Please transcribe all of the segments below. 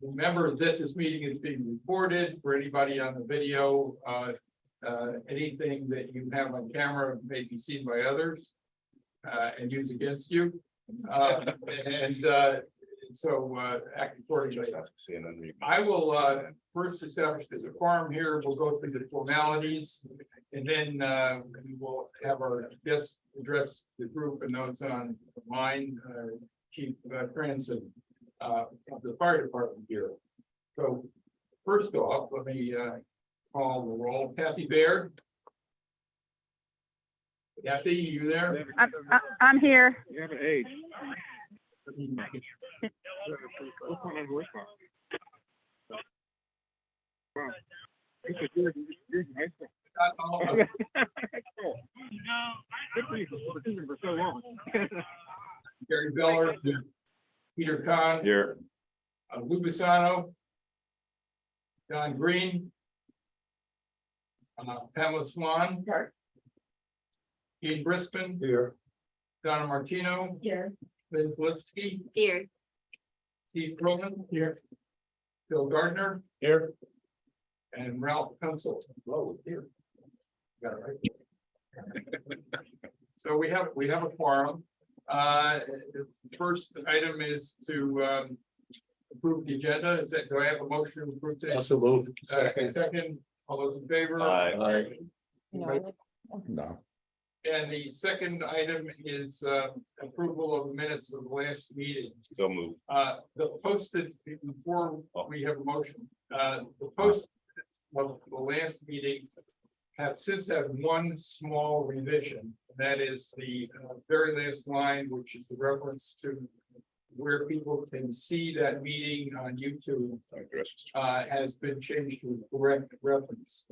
Remember that this meeting is being recorded for anybody on the video. Anything that you have on camera may be seen by others and used against you. So act accordingly. I will first establish there's a quorum here. We'll go through the formalities, and then we will have our guests address the group and those on line. Chief Cranston of the fire department here. So first off, let me call the roll. Kathy Baird. Kathy, you there? I'm here. You have an age. For so long. Gary Beller, Peter Kahn, Here. Lou Bisano, Don Green, Pamela Swan, Ian Briskman, Here. Donna Martino, Here. Lynn Flipsky, Here. Steve Croman, here, Bill Gardner, Here. and Ralph Pencil. Whoa, here. Got it right. So we have a quorum. The first item is to approve the agenda. Is that, do I have a motion to approve today? Also move. Second, all those in favor? Aye. No. And the second item is approval of the minutes of the last meeting. So move. The posted, before we have a motion, the post of the last meeting have since had one small revision. That is the very last line, which is the reference to where people can see that meeting on YouTube has been changed to a correct reference.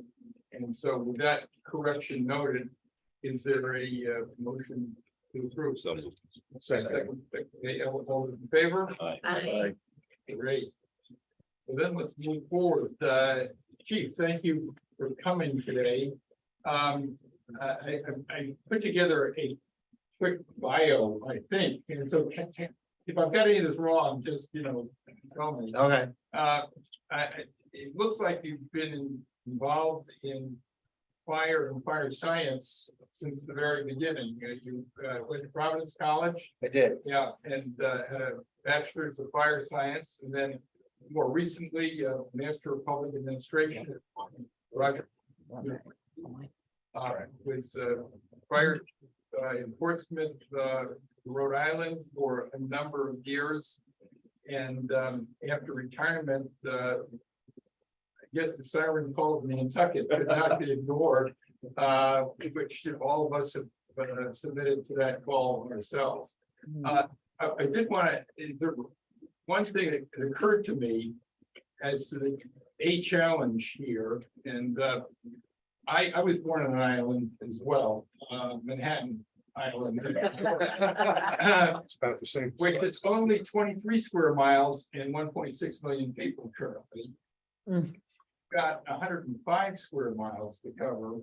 And so with that correction noted, is there a motion to approve? Second. All in favor? Aye. Great. So then let's move forward. Chief, thank you for coming today. I put together a quick bio, I think, and so if I've got any of this wrong, just, tell me. Okay. It looks like you've been involved in fire and fire science since the very beginning. You went to Providence College. I did. Yeah, and had a bachelor's of fire science, and then more recently, Master of Public Administration. Roger. Was prior in Portsmouth, Rhode Island for a number of years. And after retirement, I guess the siren call of Nantucket could not be ignored, which all of us have submitted to that call ourselves. I did want to, one thing that occurred to me as to a challenge here, and I was born on an island as well, Manhattan Island. It's about the same. Which is only 23 square miles and 1.6 million people currently. Got 105 square miles to cover.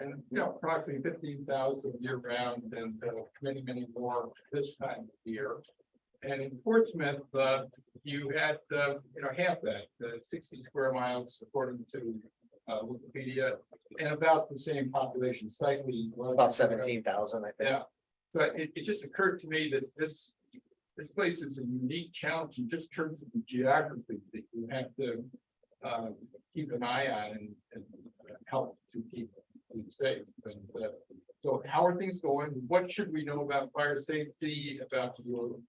And approximately 15,000 year round and many more this time of year. And in Portsmouth, you had half that, 60 square miles according to Wikipedia, and about the same population, slightly About 17,000, I think. Yeah, but it just occurred to me that this place is a unique challenge in just terms of the geography that you have to keep an eye on and help to keep safe. And so, how are things going? What should we know about fire safety? About your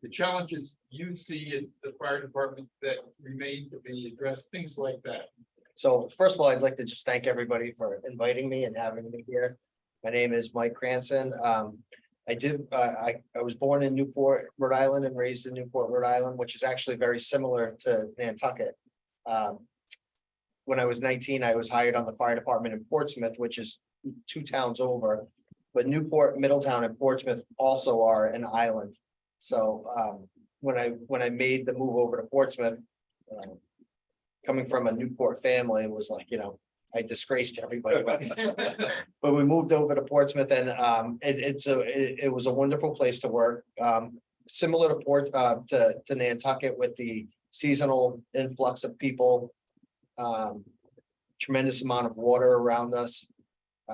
the challenges you see in the fire department that remain to be addressed? Things like that. So first of all, I'd like to just thank everybody for inviting me and having me here. My name is Mike Cranston. I was born in Newport, Rhode Island, and raised in Newport, Rhode Island, which is actually very similar to Nantucket. When I was 19, I was hired on the fire department in Portsmouth, which is 2 towns over. But Newport, Middletown, and Portsmouth also are an island. So when I made the move over to Portsmouth, coming from a Newport family, it was like, I disgraced everybody. But we moved over to Portsmouth, and it was a wonderful place to work. similar to to Nantucket with the seasonal influx of people. Tremendous amount of water around us.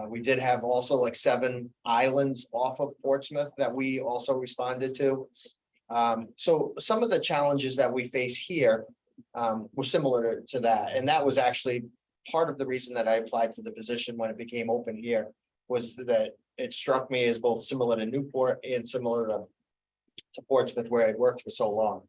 We did have also like 7 islands off of Portsmouth that we also responded to. So some of the challenges that we face here were similar to that, and that was actually part of the reason that I applied for the position when it became open here, was that it struck me as both similar to Newport and similar to Portsmouth, where I'd worked for so long.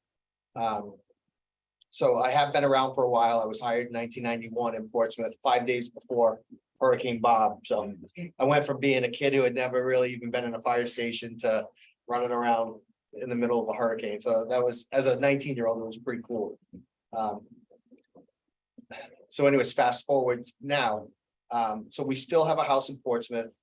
So I have been around for a while. I was hired in 1991 in Portsmouth, 5 days before Hurricane Bob. So I went from being a kid who had never really even been in a fire station to running around in the middle of a hurricane. So that was, as a 19-year-old, it was pretty cool. So anyways, fast forward now. So we still have a house in Portsmouth.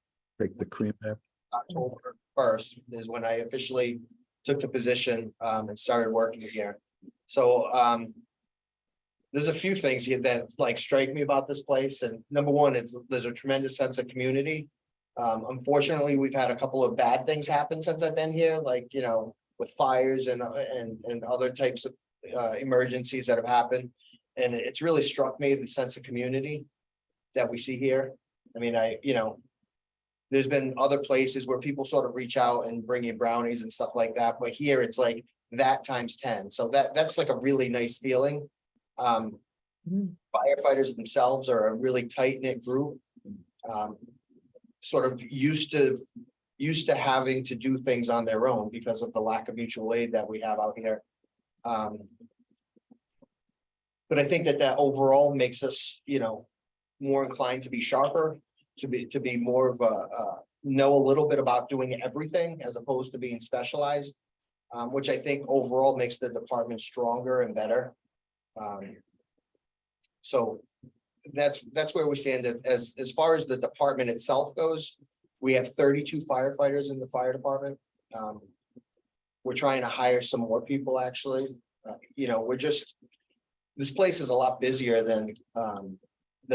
Take the cream there. October 1st is when I officially took the position and started working here. So there's a few things here that like strike me about this place. And number one, there's a tremendous sense of community. Unfortunately, we've had a couple of bad things happen since I've been here, like, you know, with fires and other types of emergencies that have happened. And it's really struck me, the sense of community that we see here. I mean, there's been other places where people sort of reach out and bring you brownies and stuff like that, but here it's like that times 10. So that's like a really nice feeling. Firefighters themselves are a really tight-knit group. Sort of used to having to do things on their own because of the lack of mutual aid that we have out here. But I think that overall makes us, you know, more inclined to be sharper, to be more of know a little bit about doing everything as opposed to being specialized, which I think overall makes the department stronger and better. So that's where we stand. As far as the department itself goes, we have 32 firefighters in the fire department. We're trying to hire some more people, actually. You know, this place is a lot busier than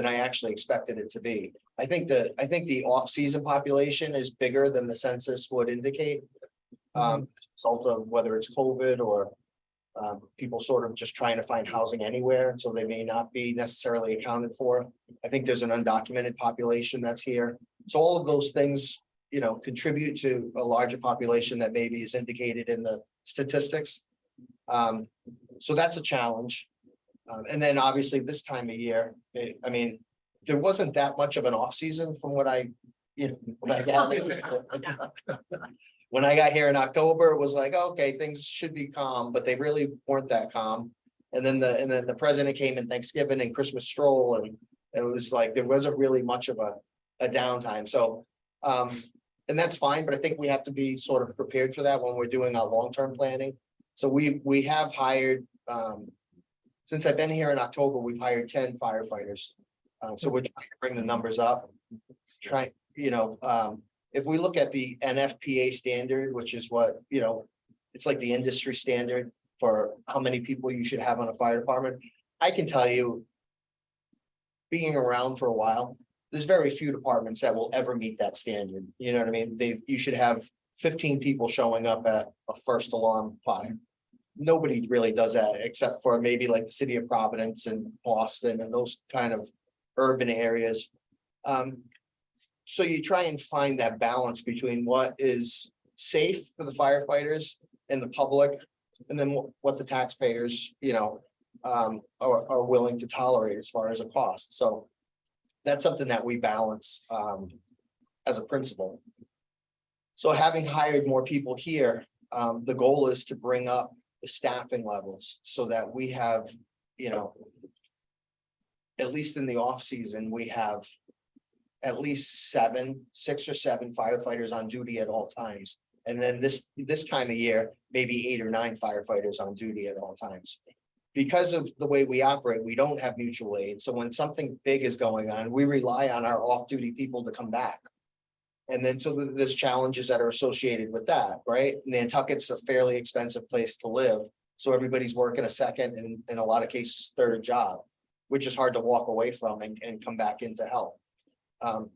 I actually expected it to be. I think the off-season population is bigger than the census would indicate. As a result of whether it's COVID or people sort of just trying to find housing anywhere, so they may not be necessarily accounted for. I think there's an undocumented population that's here. So all of those things, you know, contribute to a larger population that maybe is indicated in the statistics. So that's a challenge. And then obviously this time of year, I mean, there wasn't that much of an off season from what when I got here in October, it was like, okay, things should be calm, but they really weren't that calm. And then the president came in Thanksgiving and Christmas stroll, and it was like there wasn't really much of a downtime. So and that's fine, but I think we have to be sort of prepared for that when we're doing our long-term planning. So we have hired since I've been here in October, we've hired 10 firefighters. So we're trying to bring the numbers up. If we look at the NFPA standard, which is what, you know, it's like the industry standard for how many people you should have on a fire department. I can tell you, being around for a while, there's very few departments that will ever meet that standard. You know what I mean? You should have 15 people showing up at a first alarm fire. Nobody really does that except for maybe like the city of Providence and Boston and those kind of urban areas. So you try and find that balance between what is safe for the firefighters and the public, and then what the taxpayers, you know, are willing to tolerate as far as a cost. So that's something that we balance as a principle. So having hired more people here, the goal is to bring up the staffing levels so that we have, you know, at least in the off season, we have at least 6 or 7 firefighters on duty at all times. And then this time of year, maybe 8 or 9 firefighters on duty at all times. Because of the way we operate, we don't have mutual aid. So when something big is going on, we rely on our off-duty people to come back. And then so there's challenges that are associated with that, right? Nantucket's a fairly expensive place to live. So everybody's working a second and in a lot of cases, third job, which is hard to walk away from and come back into help.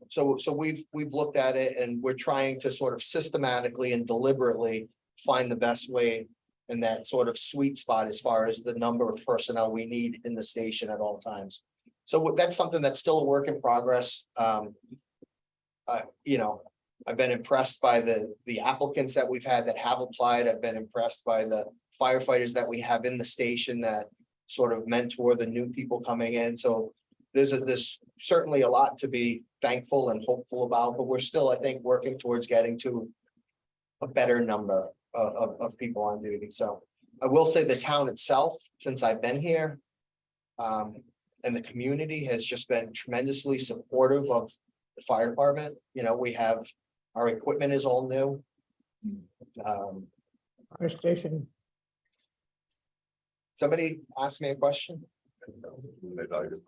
So we've looked at it, and we're trying to sort of systematically and deliberately find the best way and that sort of sweet spot as far as the number of personnel we need in the station at all times. So that's something that's still a work in progress. You know, I've been impressed by the applicants that we've had that have applied. I've been impressed by the firefighters that we have in the station that sort of mentor the new people coming in. So there's certainly a lot to be thankful and hopeful about, but we're still, I think, working towards getting to a better number of people on duty. So I will say the town itself, since I've been here, and the community has just been tremendously supportive of the fire department. You know, we have, our equipment is all new. Fire station. Somebody asked me a question.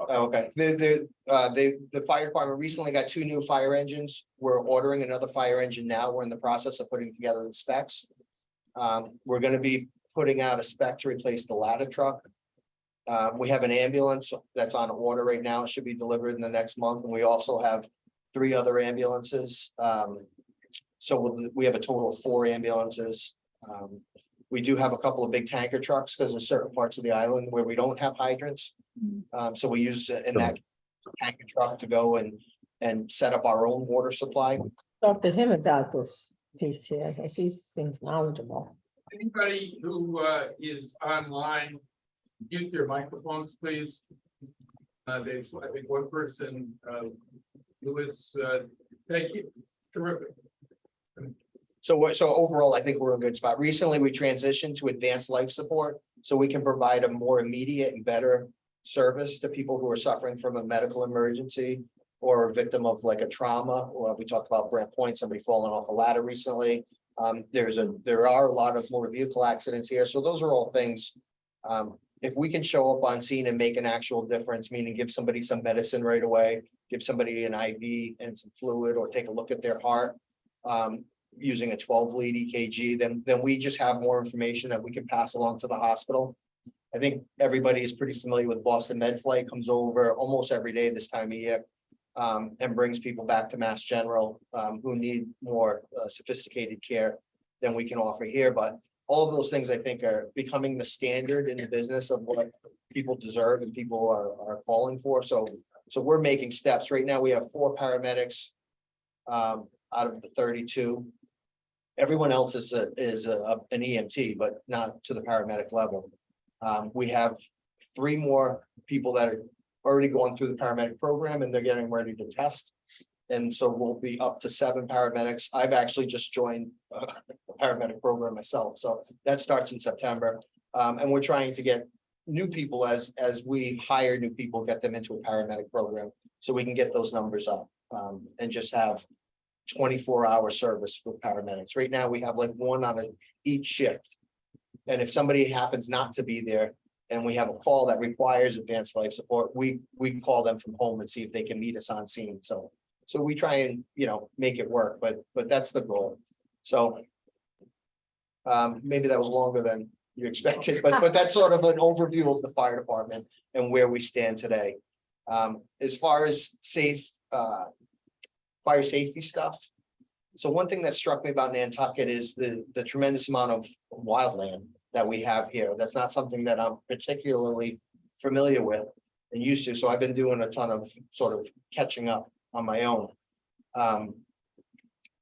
Oh, Okay, the fire department recently got 2 new fire engines. We're ordering another fire engine now. We're in the process of putting together the specs. We're gonna be putting out a spec to replace the ladder truck. We have an ambulance that's on order right now. It should be delivered in the next month, and we also have 3 other ambulances. So we have a total of 4 ambulances. We do have a couple of big tanker trucks because there's certain parts of the island where we don't have hydrants. So we use in that tanker truck to go and set up our own water supply. Talk to him about this piece here, because he seems knowledgeable. Anybody who is online, mute their microphones, please. There's, I think, one person, Louis, thank you, terrific. So overall, I think we're in a good spot. Recently, we transitioned to advanced life support, so we can provide a more immediate and better service to people who are suffering from a medical emergency or a victim of like a trauma, or we talked about Brant Point, somebody falling off a ladder recently. There are a lot of motor vehicle accidents here, so those are all things. If we can show up on scene and make an actual difference, meaning give somebody some medicine right away, give somebody an IV and some fluid, or take a look at their heart. Using a 12 lead EKG, then we just have more information that we can pass along to the hospital. I think everybody is pretty familiar with Boston Med Flight, comes over almost every day this time of year. And brings people back to Mass General, who need more sophisticated care than we can offer here. But all of those things, I think, are becoming the standard in the business of what people deserve and people are calling for. So we're making steps. Right now, we have 4 paramedics out of the 32. Everyone else is an EMT, but not to the paramedic level. We have 3 more people that are already going through the paramedic program, and they're getting ready to test. And so we'll be up to 7 paramedics. I've actually just joined the paramedic program myself, so that starts in September. And we're trying to get new people as we hire new people, get them into a paramedic program, so we can get those numbers up, and just have 24-hour service for paramedics. Right now, we have like 1 on each shift. And if somebody happens not to be there and we have a call that requires advanced life support, we call them from home and see if they can meet us on scene. So we try and, you know, make it work, but that's the goal. So maybe that was longer than you expected, but that's sort of an overview of the fire department and where we stand today. As far as fire safety stuff. So one thing that struck me about Nantucket is the tremendous amount of wildland that we have here. That's not something that I'm particularly familiar with and used to. So I've been doing a ton of sort of catching up on my own.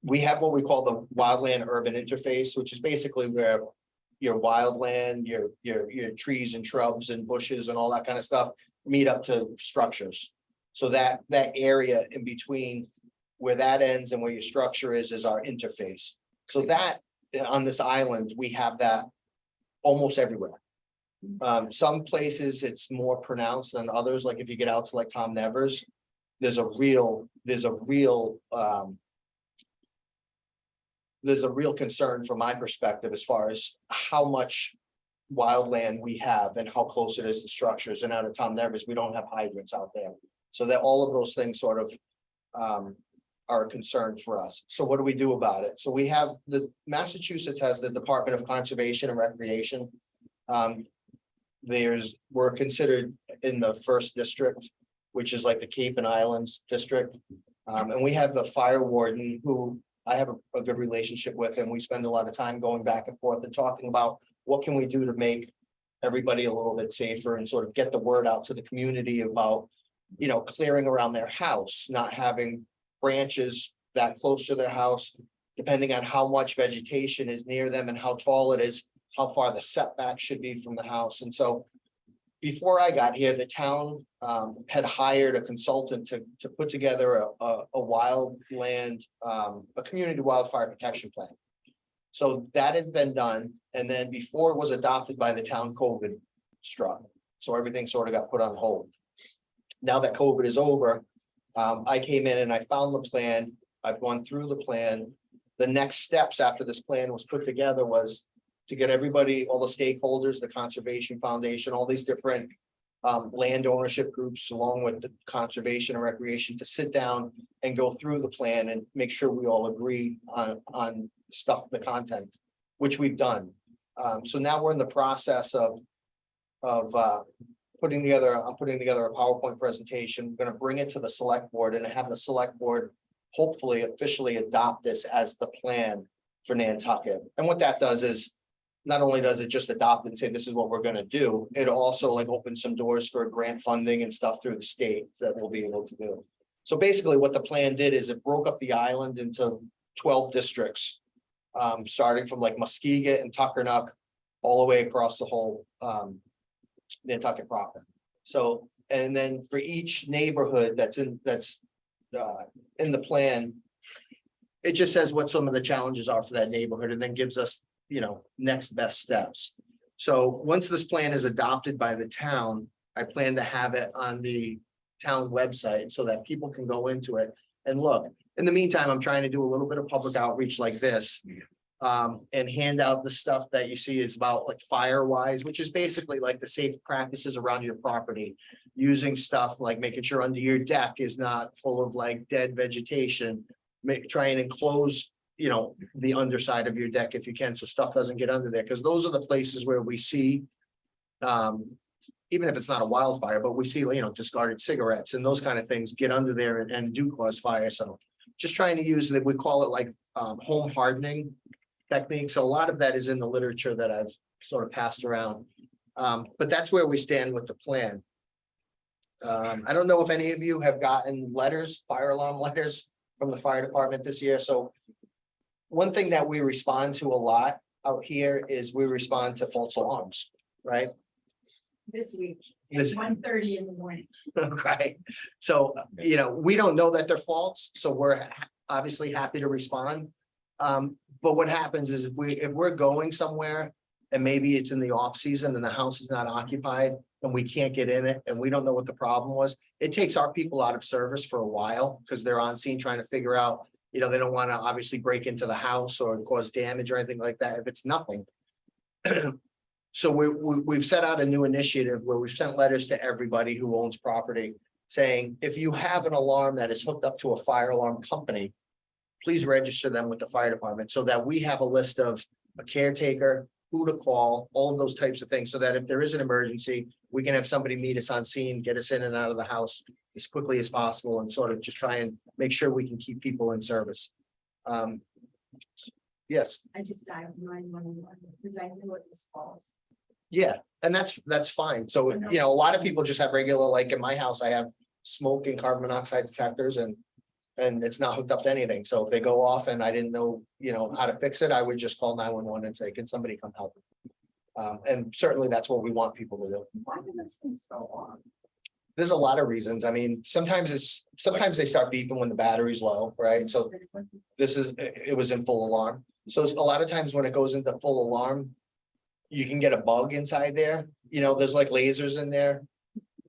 We have what we call the wildland urban interface, which is basically where your wildland, your trees and shrubs and bushes and all that kind of stuff meet up to structures. So that area in between where that ends and where your structure is our interface. So that on this island, we have that almost everywhere. Some places it's more pronounced than others. Like if you get out to like Tom Nevers, there's a real concern from my perspective as far as how much wildland we have and how close it is to structures. And out of Tom Nevers, we don't have hydrants out there. So that all of those things sort of are a concern for us. So what do we do about it? So we have Massachusetts has the Department of Conservation and Recreation. We're considered in the 1st district, which is like the Cape and Islands district. And we have the fire warden who I have a good relationship with, and we spend a lot of time going back and forth and talking about what can we do to make everybody a little bit safer and sort of get the word out to the community about, you know, clearing around their house, not having branches that close to their house, depending on how much vegetation is near them and how tall it is, how far the setback should be from the house. And so before I got here, the town had hired a consultant to put together a wildland, a community wildfire protection plan. So that has been done, and then before it was adopted by the town, COVID struck. So everything sort of got put on hold. Now that COVID is over, I came in and I found the plan. I've gone through the plan. The next steps after this plan was put together was to get everybody, all the stakeholders, the Conservation Foundation, all these different land ownership groups, along with the conservation and recreation, to sit down and go through the plan and make sure we all agree on stuff, the content, which we've done. So now we're in the process of putting together a PowerPoint presentation. We're gonna bring it to the select board and have the select board hopefully officially adopt this as the plan for Nantucket. And what that does is, not only does it just adopt and say, this is what we're gonna do, it also like opens some doors for grant funding and stuff through the state that we'll be able to do. So basically what the plan did is it broke up the island into 12 districts. Starting from like Muskegon and Tuckernuck, all the way across the whole Nantucket proper. So, and then for each neighborhood that's in the plan, it just says what some of the challenges are for that neighborhood, and then gives us, you know, next best steps. So once this plan is adopted by the town, I plan to have it on the town website so that people can go into it and look. In the meantime, I'm trying to do a little bit of public outreach like this. And hand out the stuff that you see is about like Firewise, which is basically like the safe practices around your property. Using stuff like making sure under your deck is not full of like dead vegetation. Try and enclose, you know, the underside of your deck if you can, so stuff doesn't get under there, because those are the places where we see. Even if it's not a wildfire, but we see, you know, discarded cigarettes and those kind of things get under there and do cause fire. So just trying to use that, we call it like home hardening technique. So a lot of that is in the literature that I've sort of passed around. But that's where we stand with the plan. I don't know if any of you have gotten letters, fire alarm letters from the fire department this year. So one thing that we respond to a lot out here is we respond to false alarms, right? This week, This- at 1:30 in the morning. Right, so, you know, we don't know that they're false, so we're obviously happy to respond. But what happens is if we're going somewhere and maybe it's in the off season and the house is not occupied and we can't get in it and we don't know what the problem was, it takes our people out of service for a while because they're on scene trying to figure out, you know, they don't want to obviously break into the house or cause damage or anything like that if it's nothing. So we've set out a new initiative where we've sent letters to everybody who owns property saying, if you have an alarm that is hooked up to a fire alarm company, please register them with the fire department so that we have a list of a caretaker, who to call, all of those types of things, so that if there is an emergency, we can have somebody meet us on scene, get us in and out of the house as quickly as possible and sort of just try and make sure we can keep people in service. Yes. I just dialed 911 because I knew it was false. Yeah, and that's fine. So, you know, a lot of people just have regular, like in my house, I have smoke and carbon monoxide detectors and it's not hooked up to anything. So if they go off and I didn't know, you know, how to fix it, I would just call 911 and say, can somebody come help? And certainly that's what we want people to do. Why do those things go on? There's a lot of reasons. I mean, sometimes they start beeping when the battery's low, right? So But it wasn't- it was in full alarm. So a lot of times when it goes into full alarm, you can get a bug inside there. You know, there's like lasers in there.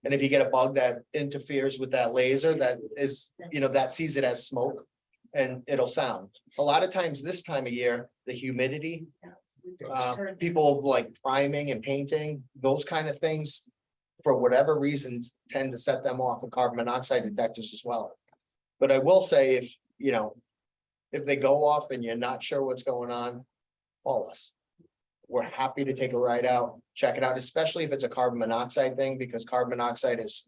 And if you get a bug that interferes with that laser, that is, you know, that sees it as smoke and it'll sound. A lot of times this time of year, the humidity, people like priming and painting, those kind of things, for whatever reasons, tend to set them off, and carbon monoxide detectors as well. But I will say, if, you know, if they go off and you're not sure what's going on, call us. We're happy to take a ride out, check it out, especially if it's a carbon monoxide thing, because carbon monoxide is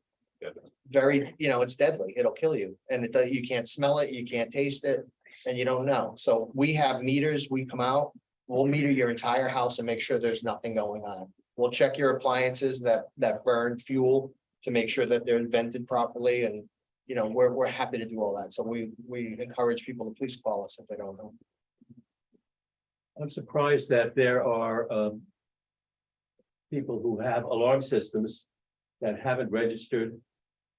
very, you know, it's deadly. It'll kill you. And you can't smell it, you can't taste it. And you don't know. So we have meters, we come out, we'll meter your entire house and make sure there's nothing going on. We'll check your appliances that burn fuel to make sure that they're vented properly and, you know, we're happy to do all that. So we encourage people to please call us if they don't know. I'm surprised that there are people who have alarm systems that haven't registered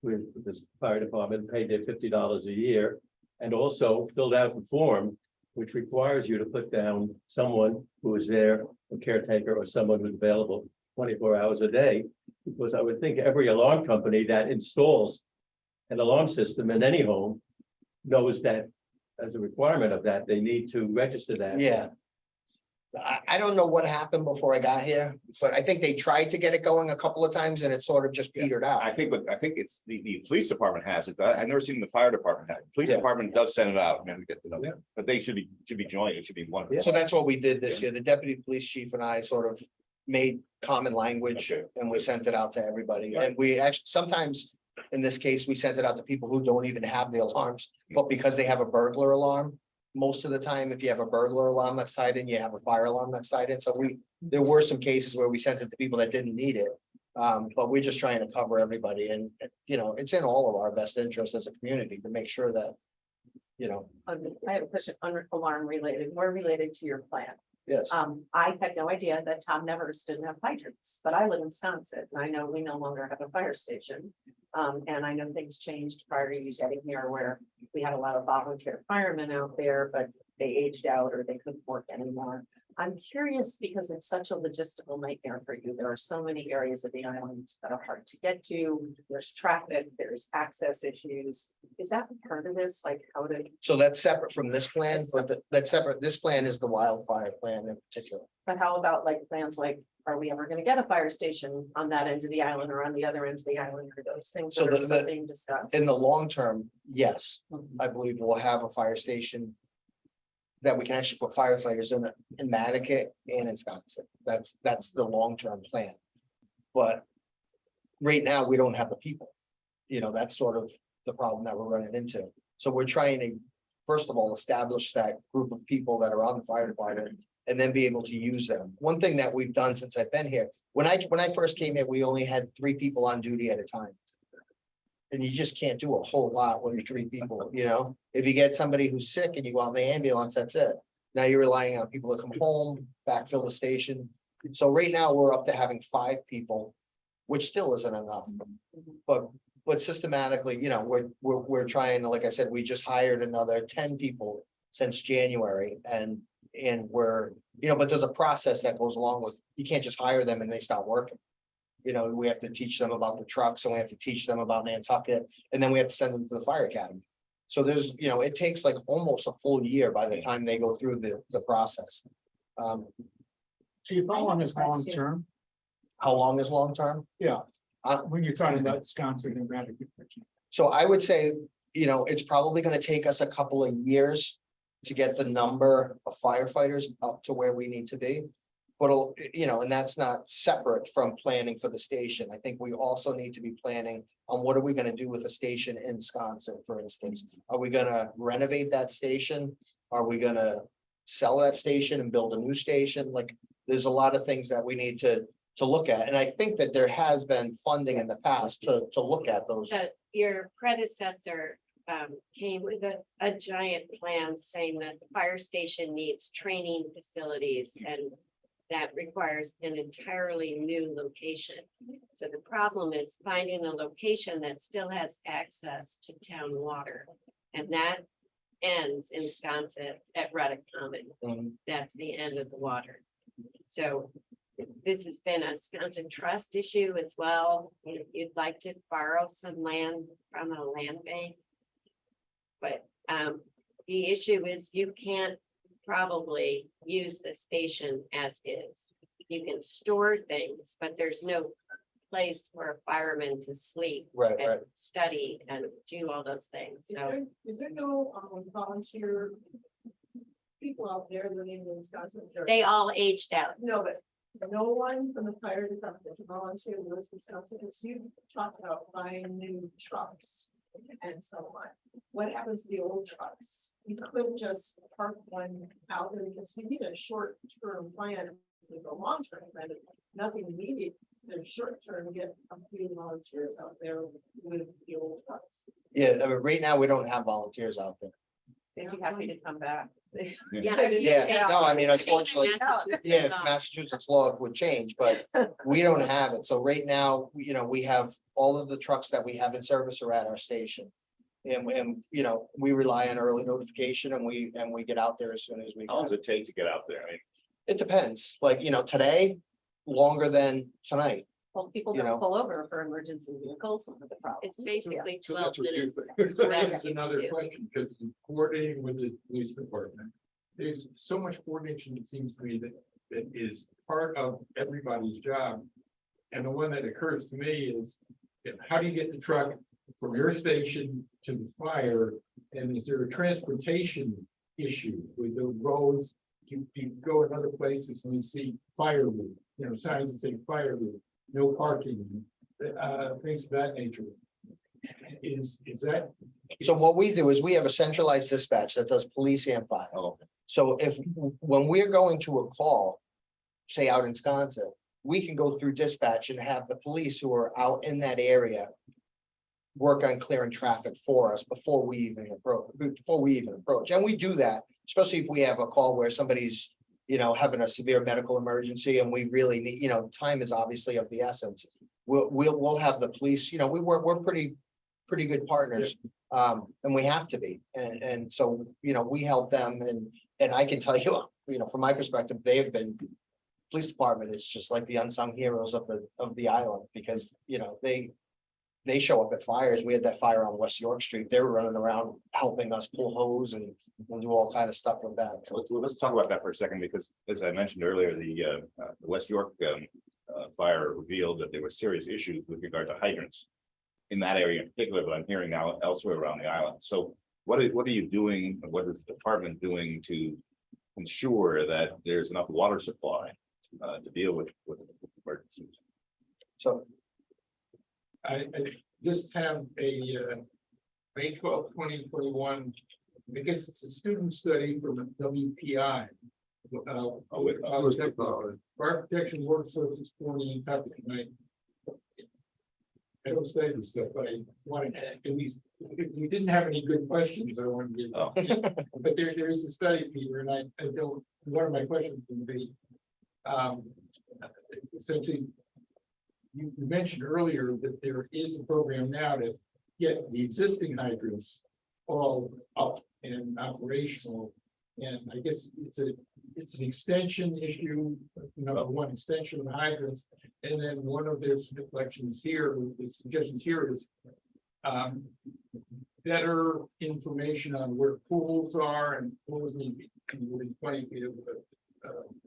with this fire department, paid their $50 a year, and also filled out the form, which requires you to put down someone who is there, a caretaker or someone who's available 24 hours a day. Because I would think every alarm company that installs an alarm system in any home knows that as a requirement of that, they need to register that. Yeah. I don't know what happened before I got here, but I think they tried to get it going a couple of times and it sort of just petered out. I think it's the police department has it. I've never seen the fire department have it. Police Yeah. department does send it out, and we get to know that, but they should be joined. It should be one. So that's what we did this year. The deputy police chief and I sort of made common language Okay. and we sent it out to everybody. And we actually, sometimes in this case, we sent it out to people who don't even have the alarms, but because they have a burglar alarm. Most of the time, if you have a burglar alarm that's tied in, you have a fire alarm that's tied in. So there were some cases where we sent it to people that didn't need it. But we're just trying to cover everybody and, you know, it's in all of our best interest as a community to make sure that, you know, I have a question, alarm related, more related to your plan. yes. I had no idea that Tom Nevers didn't have hydrants, but I live in Wisconsin, and I know we no longer have a fire station. And I know things changed prior to you getting here where we had a lot of volunteer firemen out there, but they aged out or they couldn't work anymore. I'm curious because it's such a logistical nightmare for you. There are so many areas of the island that are hard to get to. There's traffic, there's access issues. Is that part of this, like how to, So that's separate from this plan, but that's separate. This plan is the wildfire plan in particular. but how about like plans like, are we ever gonna get a fire station on that end of the island or on the other end of the island or those things So that are the- still being discussed? In the long term, yes, Mhm. I believe we'll have a fire station. That we can actually put firefighters in Mattocket and in Wisconsin. That's the long-term plan. But. Right now, we don't have the people. You know, that's sort of the problem that we're running into. So we're trying to, first of all, establish that group of people that are on the fire department. And then be able to use them. One thing that we've done since I've been here, when I first came here, we only had 3 people on duty at a time. And you just can't do a whole lot when you're 3 people, you know? If you get somebody who's sick and you go on the ambulance, that's it. Now you're relying on people to come home, backfill the station. So right now, we're up to having 5 people, which still isn't enough. But systematically, you know, we're trying to, like I said, we just hired another 10 people since January and we're, you know, but there's a process that goes along with, you can't just hire them and they stop working. You know, we have to teach them about the trucks and we have to teach them about Nantucket, and then we have to send them to the fire academy. So there's, you know, it takes like almost a full year by the time they go through the process. Chief, how long is long term? How long is long term? Yeah. Uh, When you're talking about Wisconsin and Mattocket. So I would say, you know, it's probably gonna take us a couple of years to get the number of firefighters up to where we need to be. But, you know, and that's not separate from planning for the station. I think we also need to be planning on what are we gonna do with the station in Wisconsin, for instance? Are we gonna renovate that station? Are we gonna sell that station and build a new station? Like, there's a lot of things that we need to look at. And I think that there has been funding in the past to look at those. Your predecessor came with a giant plan saying that the fire station needs training facilities and that requires an entirely new location. So the problem is finding a location that still has access to town water. And that ends in Wisconsin at Ruddock Common. That's the end of the water. So this has been a Wisconsin trust issue as well. If you'd like to borrow some land from a land bank. But the issue is you can't probably use the station as is. You can store things, but there's no place for a fireman to sleep Right, and right. study and do all those things. So Is there no volunteer people out there living in Wisconsin? they all aged out. No, but no one from the fire department is a volunteer in Wisconsin, because you talked about buying new trucks. and so on. What happens to the old trucks? You couldn't just park one out there because we need a short-term plan with a long-term plan, nothing immediate. The short-term, get a few volunteers out there with the old trucks. Yeah, I mean, right now, we don't have volunteers out there. They'd be happy to come back. Yeah, no, I mean, unfortunately, Massachusetts yeah, law. Massachusetts law would change, but we don't have it. So right now, you know, we have all of the trucks that we have in service are at our station. And, you know, we rely on early notification and we get out there as soon as we How long can. does it take to get out there? I mean, It depends, like, you know, today, longer than tonight. Well, people You know. don't pull over for emergency vehicles, one of the problems. It's basically So 12 that's what you- minutes. That's another question, because coordinating with the police department, there's so much coordination, it seems to me, that is part of everybody's job. And the one that occurs to me is, how do you get the truck from your station to the fire? And is there a transportation issue with the roads? You go in other places and you see fire route, you know, signs that say fire route, no parking, things of that nature. Is that? So what we do is we have a centralized dispatch that does police and fire. oh, So when we're going to a call, say out in Wisconsin, we can go through dispatch and have the police who are out in that area work on clearing traffic for us before we even approach. And we do that, especially if we have a call where somebody's, you know, having a severe medical emergency and we really need, you know, time is obviously of the essence. We'll have the police, you know, we're pretty good partners. And we have to be. And so, you know, we help them and I can tell you, you know, from my perspective, they have been. Police department is just like the unsung heroes of the island because, you know, they show up at fires. We had that fire on West York Street. They were running around helping us pull hose and do all kind of stuff with that. So let's talk about that for a second, because as I mentioned earlier, the West York fire revealed that there were serious issues with regard to hydrants in that area in particular, but I'm hearing now elsewhere around the island. So what are you doing? What is the department doing to ensure that there's enough water supply to deal with emergencies? So I just have a May 12, 2021. I guess it's a student study from WPI. Fire protection work surface 20 topic tonight. I don't say this stuff, but I wanted to, at least, if we didn't have any good questions, I wanted to Oh. but there is a study, Peter, and I don't, one of my questions would be, essentially, you mentioned earlier that there is a program now to get the existing hydrants all up and operational. And I guess it's an extension issue, number one, extension of hydrants. And then one of their reflections here, the suggestions here is better information on where pools are and pools need to be within 20 feet of the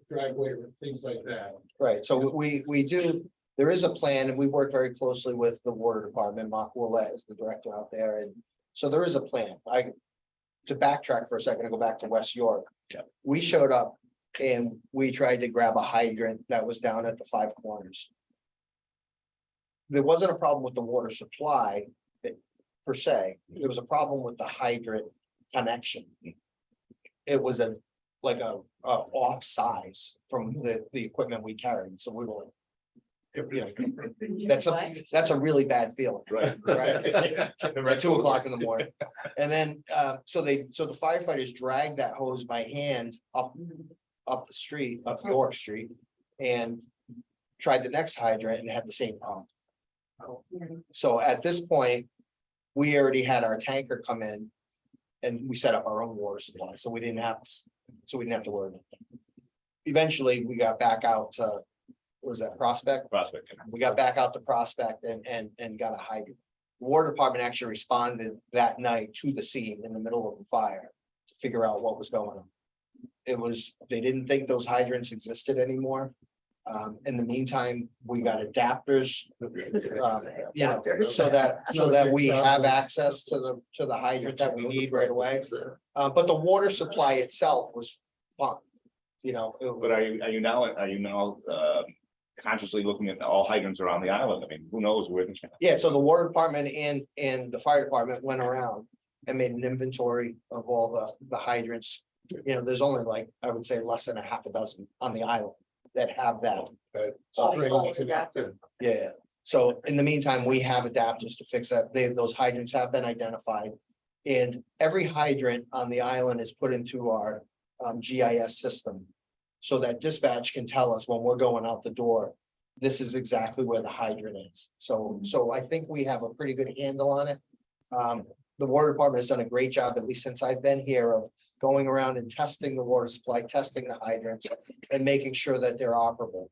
driveway or things like that. right, so we do, there is a plan and we work very closely with the water department. Mark Willett is the director out there. And so there is a plan. To backtrack for a second and go back to West York. Yeah. We showed up and we tried to grab a hydrant that was down at the Five Corners. There wasn't a problem with the water supply per se. There was a problem with the hydrant connection. It was a off size from the equipment we carried. So we were like, you know, that's a really bad feeling. Right. Right. At 2 o'clock in the morning. And then, so the firefighters dragged that hose by hand up the street, up York Street. And tried the next hydrant and had the same problem. So at this point, we already had our tanker come in. And we set up our own water supply, so we didn't have to worry about that. Eventually, we got back out to, what was that, Prospect? Prospect. We got back out to Prospect and got a hydrant. The water department actually responded that night to the scene in the middle of the fire to figure out what was going on. They didn't think those hydrants existed anymore. In the meantime, we got adapters, you know, so that we have access to the hydrant that we need right away. But the water supply itself was fine, you know. But are you now consciously looking at all hydrants around the island. I mean, who knows where. Yeah, so the water department and the fire department went around and made an inventory of all the hydrants. You know, there's only like, I would say less than a half a dozen on the island that have that. So they sold it after. Yeah, so in the meantime, we have adapters to fix that. Those hydrants have been identified. And every hydrant on the island is put into our GIS system. So that dispatch can tell us when we're going out the door, this is exactly where the hydrant is. So I think we have a pretty good handle on it. The water department has done a great job, at least since I've been here, of going around and testing the water supply, testing the hydrants and making sure that they're operable.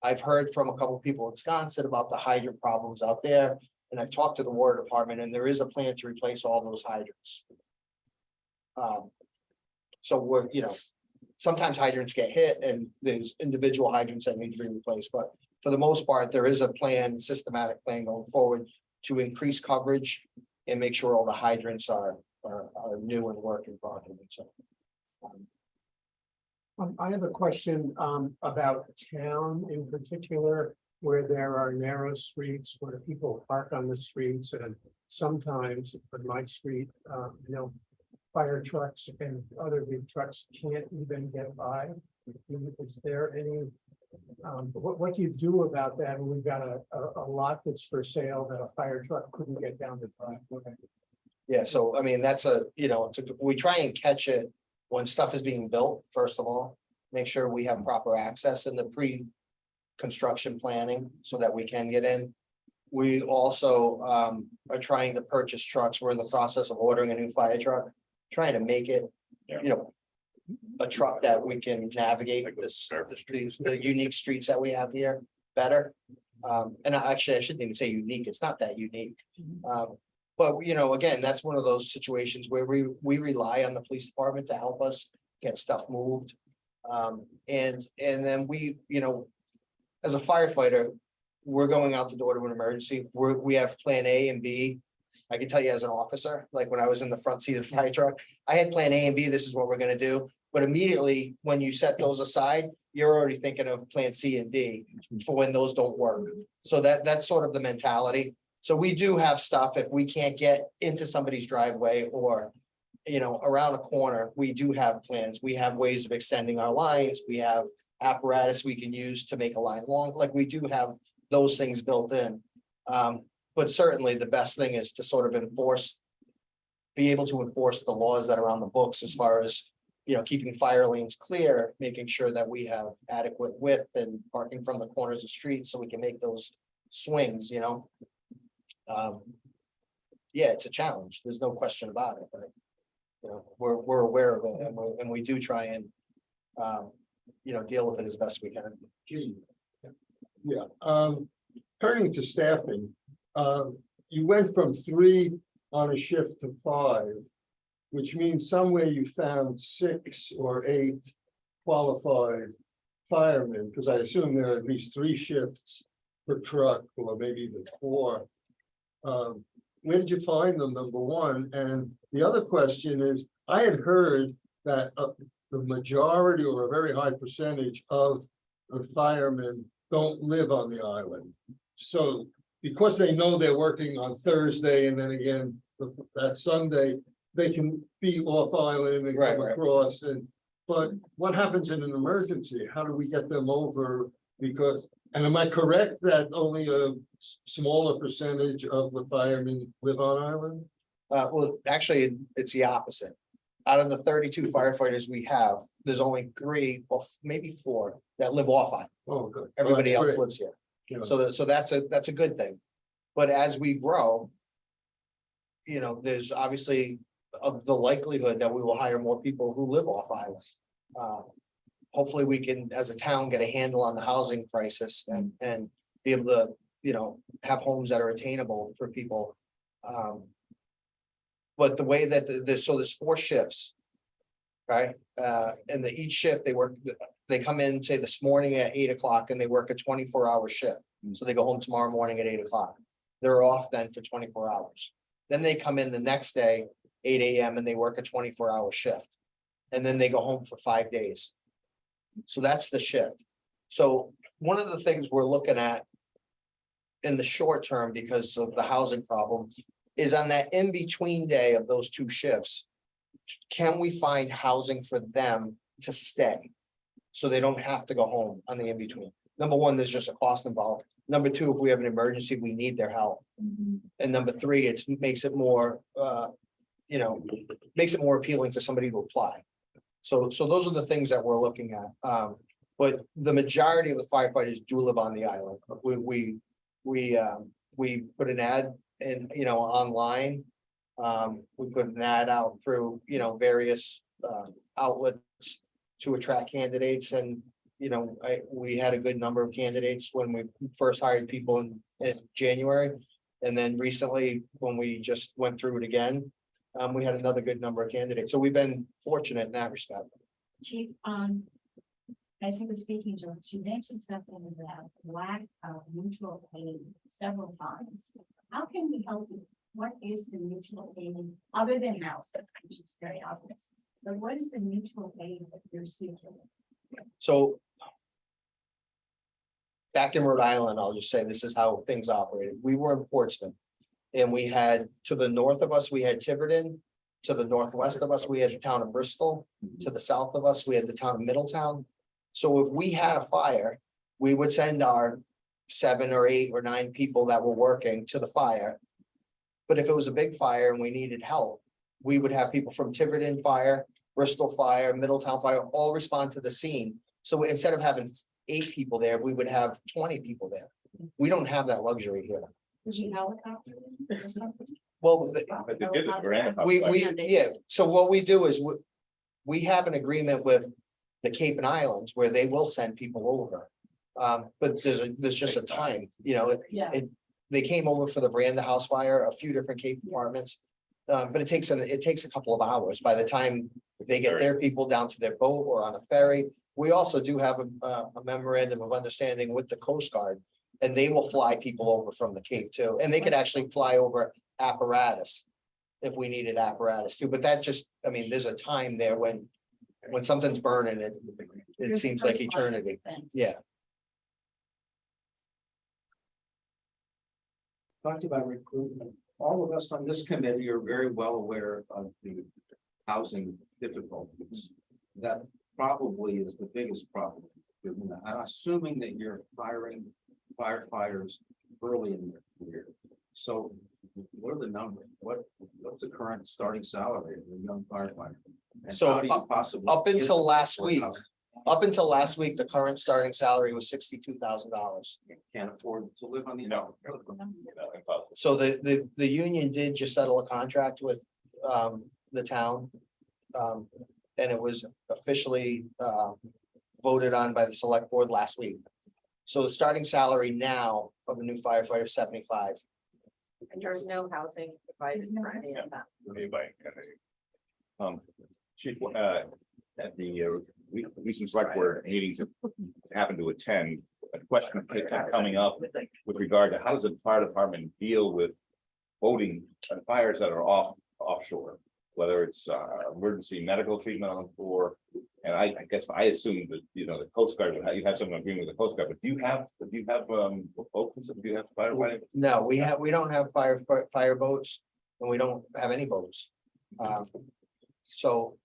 I've heard from a couple of people in Wisconsin about the hydrant problems out there, and I've talked to the water department, and there is a plan to replace all those hydrants. So we're, you know, sometimes hydrants get hit and there's individual hydrants that need to be replaced, but for the most part, there is a plan, systematic plan going forward to increase coverage and make sure all the hydrants are new and working properly, so. I have a question about town in particular, where there are narrow streets where people park on the streets, and sometimes on my street, you know, fire trucks and other big trucks can't even get by. Is there any, what do you do about that? We've got a lot that's for sale that a fire truck couldn't get down the driveway. Yeah, so I mean, that's we try and catch it when stuff is being built, first of all, make sure we have proper access in the pre-construction planning so that we can get in. We also are trying to purchase trucks. We're in the process of ordering a new fire truck, trying to make it, you know, a truck that we can navigate the unique streets that we have here better. And actually, I shouldn't even say unique. It's not that unique. But you know, again, that's one of those situations where we rely on the police department to help us get stuff moved. And then we, you know, as a firefighter, we're going out the door to an emergency. We have plan A and B. I can tell you as an officer, like when I was in the front seat of the fire truck, I had plan A and B, this is what we're gonna do. But immediately, when you set those aside, you're already thinking of plan C and D for when those don't work. So that's sort of the mentality. So we do have stuff, if we can't get into somebody's driveway or, you know, around a corner, we do have plans. We have ways of extending our lines. We have apparatus we can use to make a line long, like we do have those things built in. But certainly the best thing is to sort of be able to enforce the laws that are on the books as far as, you know, keeping fire lanes clear, making sure that we have adequate width and parking from the corners of streets so we can make those swings, you know. Yeah, it's a challenge. There's no question about it, but you know, we're aware of it and we do try and you know, deal with it as best we can. Gee. Yeah, turning to staffing, you went from 3 on a shift to 5, which means somewhere you found 6 or 8 qualified firemen, because I assume there are at least 3 shifts per truck, or maybe even 4. Where did you find them, number one? And the other question is, I had heard that the majority or a very high percentage of the firemen don't live on the island. So because they know they're working on Thursday and then again that Sunday, they can be off island and come across. But what happens in an emergency? How do we get them over? Because, and am I correct that only a smaller percentage of the firemen live on island? Well, actually, it's the opposite. Out of the 32 firefighters we have, there's only 3 or maybe 4 that live off island. Oh, good. Everybody Well, else that's lives here. great. So that's a good thing. But as we grow, you know, there's obviously the likelihood that we will hire more people who live off island. Hopefully we can, as a town, get a handle on the housing crisis and be able to, you know, have homes that are attainable for people. But the way that there's 4 shifts. Right, and each shift they come in, say this morning at 8 o'clock and they work a 24-hour shift. So they go home tomorrow morning at 8 o'clock. They're off then for 24 hours. Then they come in the next day, 8 a.m. and they work a 24-hour shift. And then they go home for 5 days. So that's the shift. So one of the things we're looking at. In the short term, because of the housing problem, is on that in-between day of those two shifts. Can we find housing for them to stay? So they don't have to go home on the in-between. Number one, there's just a cost involved. Number two, if we have an emergency, we need their help. And number three, it makes it more, makes it more appealing for somebody to apply. So those are the things that we're looking at. But the majority of the firefighters do live on the island. We put an ad in, online. We put an ad out through, various outlets to attract candidates, and we had a good number of candidates when we first hired people in January. And then recently, when we just went through it again, we had another good number of candidates. So we've been fortunate in that respect. Chief, as you were speaking, George, you mentioned something about lack of mutual aid several times. How can we help you? What is the mutual aid other than housing, which is very obvious? But what is the mutual aid that you're seeking? So back in Rhode Island, I'll just say this is how things operated. We were in Portsmouth. And we had, to the north of us, we had Tiverton. To the northwest of us, we had the town of Bristol. To the south of us, we had the town of Middletown. So if we had a fire, we would send our 7 or 8 or 9 people that were working to the fire. But if it was a big fire and we needed help, we would have people from Tiverton Fire, Bristol Fire, Middletown Fire, all respond to the scene. So instead of having 8 people there, we would have 20 people there. We don't have that luxury here. Is you helicopter or something? Well, But they did the grant. yeah, so what we do is we have an agreement with the Cape and Islands where they will send people over. But there's just a time, Yeah. they came over for the Veranda House fire, a few different Cape departments. But it takes a couple of hours by the time they get their people down to their boat or on a ferry. We also do have a memorandum of understanding with the Coast Guard. And they will fly people over from the Cape too, and they could actually fly over apparatus. If we needed apparatus too, but that just, there's a time there when something's burning, it seems like eternity, yeah. Talked about recruitment. All of us on this committee are very well aware of the housing difficulties. That probably is the biggest problem. I'm assuming that you're hiring firefighters early in their career. So what are the numbers? What's the current starting salary of a young firefighter? And So how do you possibly up get until them last to week, the current starting salary was $62,000. Can't afford to live on the. No. So the union did just settle a contract with the town. And it was officially voted on by the select board last week. So the starting salary now of a new firefighter is 75. And there's no housing provided for any of that. Chief, at the recent select board meetings that happened to attend, a question kept coming up with regard to how does the fire department deal with boating and fires that are offshore, whether it's emergency medical treatment on shore. And I guess I assume that, the Coast Guard, you have some agreement with the Coast Guard, but do you have boats? Do you have firefighting? No, we don't have fire boats, and we don't have any boats. So,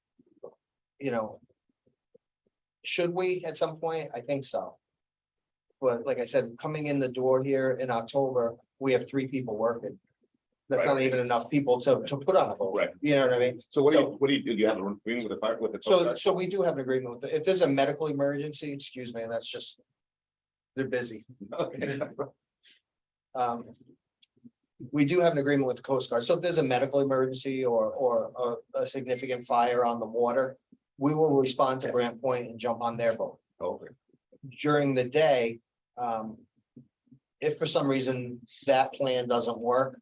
should we at some point? I think so. But like I said, coming in the door here in October, we have 3 people working. That's not even enough people to put on a boat. Right. You know what I mean? So what do you do? Do you have an agreement with the fire, with the Coast Guard? So we do have an agreement with, if there's a medical emergency, excuse me, that's just, they're busy. Okay. We do have an agreement with the Coast Guard. So if there's a medical emergency or a significant fire on the water, we will respond to Grant Point and jump on their boat. Okay. During the day, if for some reason that plan doesn't work,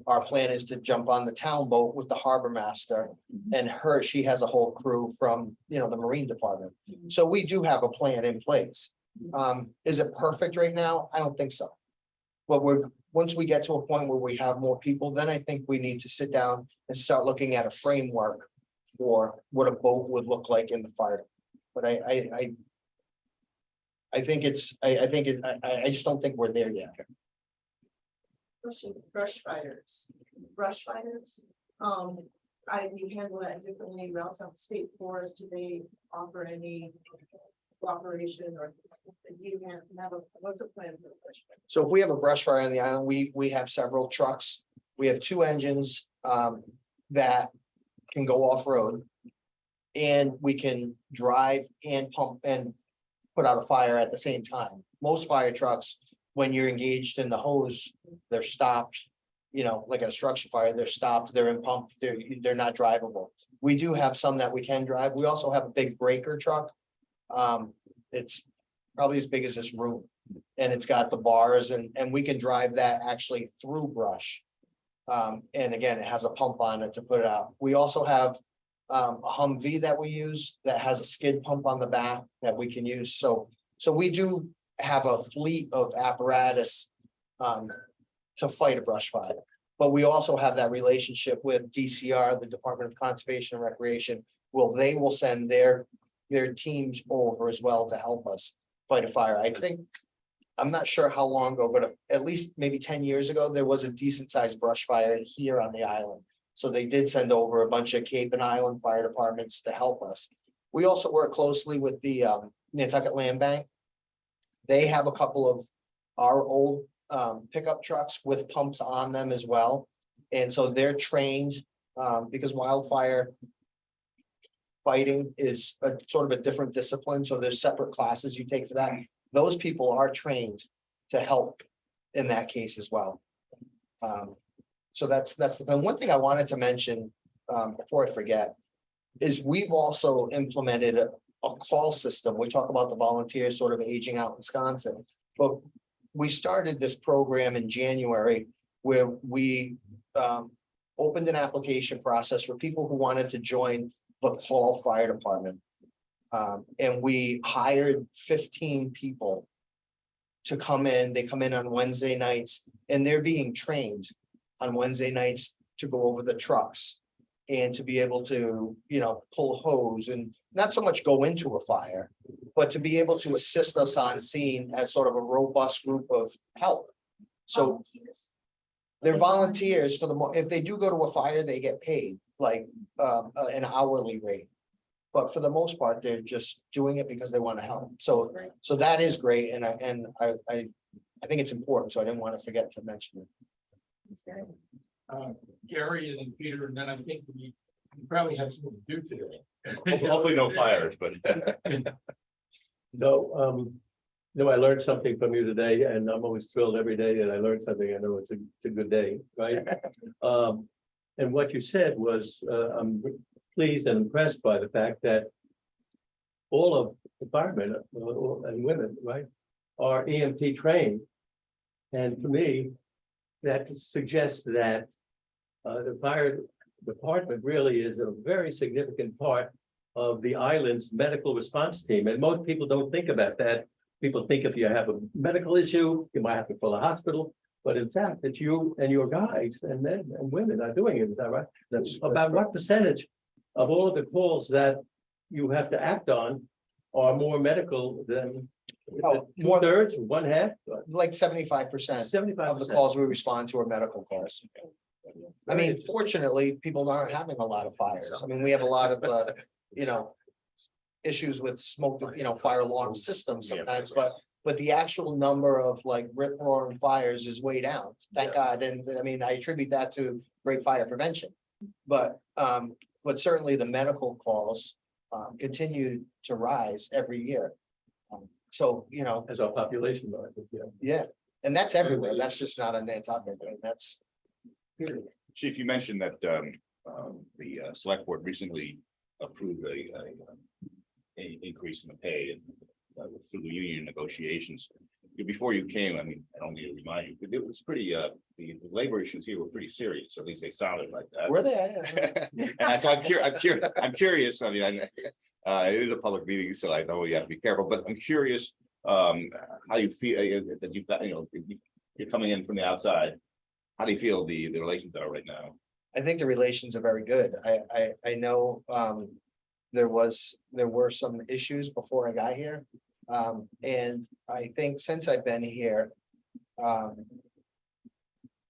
our plan is to jump on the town boat with the harbor master, and she has a whole crew from, the Marine Department. So we do have a plan in place. Is it perfect right now? I don't think so. But once we get to a point where we have more people, then I think we need to sit down and start looking at a framework for what a boat would look like in the fire. But I I think I just don't think we're there yet. Question, brush fires, we handle that differently, we also have state forest, do they offer any cooperation or do you have what's the plan for the brush fire? So if we have a brush fire on the island, we have several trucks. We have two engines that can go off-road. And we can drive and pump and put out a fire at the same time. Most fire trucks, when you're engaged in the hose, they're stopped. You know, like a structure fire, they're stopped, they're in pump, they're not drivable. We do have some that we can drive. We also have a big breaker truck. It's probably as big as this room. And it's got the bars and we can drive that actually through brush. And again, it has a pump on it to put it out. We also have a Humvee that we use that has a skid pump on the back that we can use. So we do have a fleet of apparatus to fight a brush fire. But we also have that relationship with DCR, the Department of Conservation and Recreation. Well, they will send their teams over as well to help us fight a fire. I think, I'm not sure how long ago, but at least maybe 10 years ago, there was a decent sized brush fire here on the island. So they did send over a bunch of Cape and Island fire departments to help us. We also work closely with the Nantucket Land Bank. They have a couple of our old pickup trucks with pumps on them as well. And so they're trained because wildfire fighting is a sort of a different discipline. So there's separate classes you take for that. Those people are trained to help in that case as well. So that's the one thing I wanted to mention before I forget is we've also implemented a call system. We talk about the volunteers sort of aging out in Wisconsin, but we started this program in January where we opened an application process for people who wanted to join the call fire department. And we hired 15 people to come in. They come in on Wednesday nights and they're being trained on Wednesday nights to go over the trucks and to be able to, you know, pull hose and not so much go into a fire, but to be able to assist us on scene as sort of a robust group of help. So Volunteers. they're volunteers for if they do go to a fire, they get paid like an hourly rate. But for the most part, they're just doing it because they want to help. So that is great. And I think it's important. So I didn't want to forget to mention it. Gary and Peter, and then I think we probably have something to do today. Hopefully no fires, but. No, I learned something from you today and I'm always thrilled every day that I learned something. I know it's a good day, right? And what you said was, I'm pleased and impressed by the fact that all of the firemen and women, right, are EMT trained. And for me, that suggests that the fire department really is a very significant part of the island's medical response team. And most people don't think about that. People think if you have a medical issue, you might have to call a hospital. But in fact, that you and your guys and men and women are doing it, is that right? That's about what percentage of all of the calls that you have to act on are more medical than More than 2/3, 1/2, like 75% 75%. of the calls we respond to are medical calls. I mean, fortunately, people aren't having a lot of fires. I mean, we have a lot of, issues with smoke, fire alarm systems sometimes, but the actual number of like rip roaring fires is way down. Thank God. And I mean, I attribute that to great fire prevention. But certainly the medical calls continue to rise every year. So, As our population rises, yeah. yeah, and that's everywhere. That's just not a Nantucket thing. That's. Chief, you mentioned that the select board recently approved a increase in the pay and through the union negotiations. Before you came, I mean, I don't need to remind you, but it was pretty, the labor issues here were pretty serious, or at least they sounded like that. Were they? And so I'm curious, I mean, it is a public meeting, so I know you have to be careful, but I'm curious how you feel that you've got, you're coming in from the outside. How do you feel the relations are right now? I think the relations are very good. I know there were some issues before I got here. And I think since I've been here,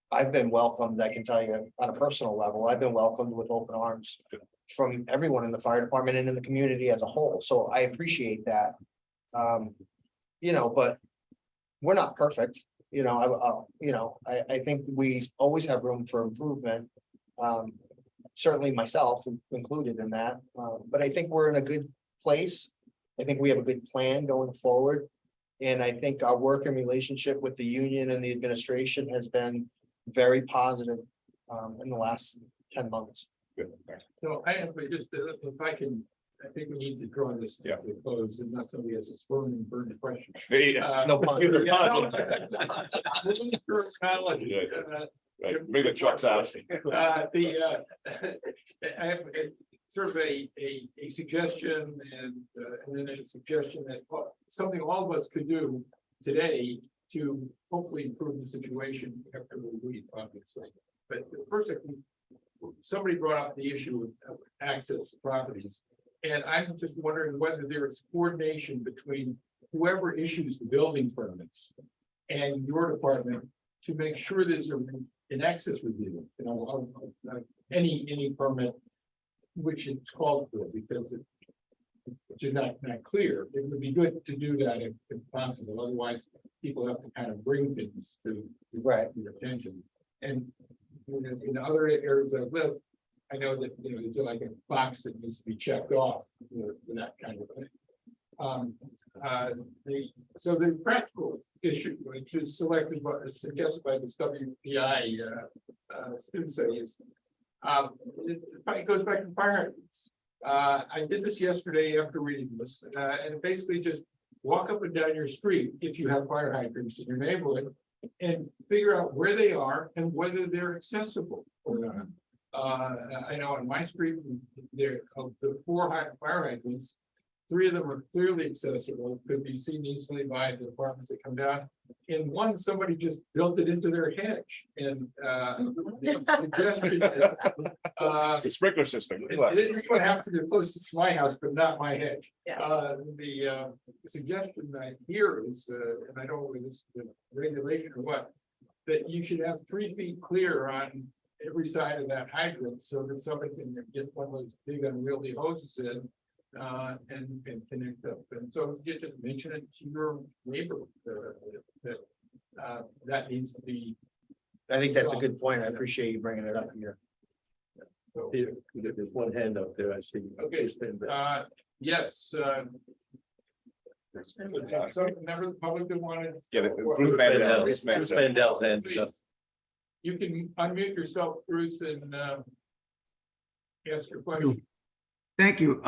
I've been welcomed, I can tell you, on a personal level, I've been welcomed with open arms from everyone in the fire department and in the community as a whole, so I appreciate that. You know, but we're not perfect, you know, I think we always have room for improvement. Certainly myself included in that, but I think we're in a good place. I think we have a good plan going forward. And I think our working relationship with the union and the administration has been very positive in the last 10 months. Good, thanks. So I have just, if I can, I think we need to draw this to a close unless somebody has a burning question. No pun. Right, bring the trucks out. I have sort of a suggestion and then a suggestion that something all of us could do today to hopefully improve the situation after we leave, obviously. But first, I think somebody brought up the issue of access to properties. And I'm just wondering whether there is coordination between whoever issues the building permits and your department to make sure there's an access review, you know, of any permit, which it's called for, because which is not clear. It would be good to do that if possible. Otherwise, people have to kind of bring things to your attention. And in other areas I live, I know that, you know, it's like a box that needs to be checked off for that kind of thing. So the practical issue, which is suggested by this WPI student study, is it goes back to fire hydrants. I did this yesterday after reading this, and basically just walk up and down your street if you have fire hydrants in your neighborhood and figure out where they are and whether they're accessible or not. I know on my street, there of the 4 fire hydrants, 3 of them are clearly accessible, could be seen easily by the departments that come down. And one, somebody just built it into their hedge, and the suggestion is, It's a sprinkler system. it would have to be closest to my house, but not my hedge. Yeah. The suggestion I hear is, and I don't know if it's the regulation or what, that you should have 3 feet clear on every side of that hydrant so that somebody can get one of those big unwieldy hoses in and connect up. And so you just mention it to your neighbor that needs to be. I think that's a good point. I appreciate you bringing it up here. So, There's one hand up there, I see. okay, yes. So member of the public that wanted. Yeah, Bruce Mandel's hand is up. You can unmute yourself, Bruce, and ask your question. Thank you.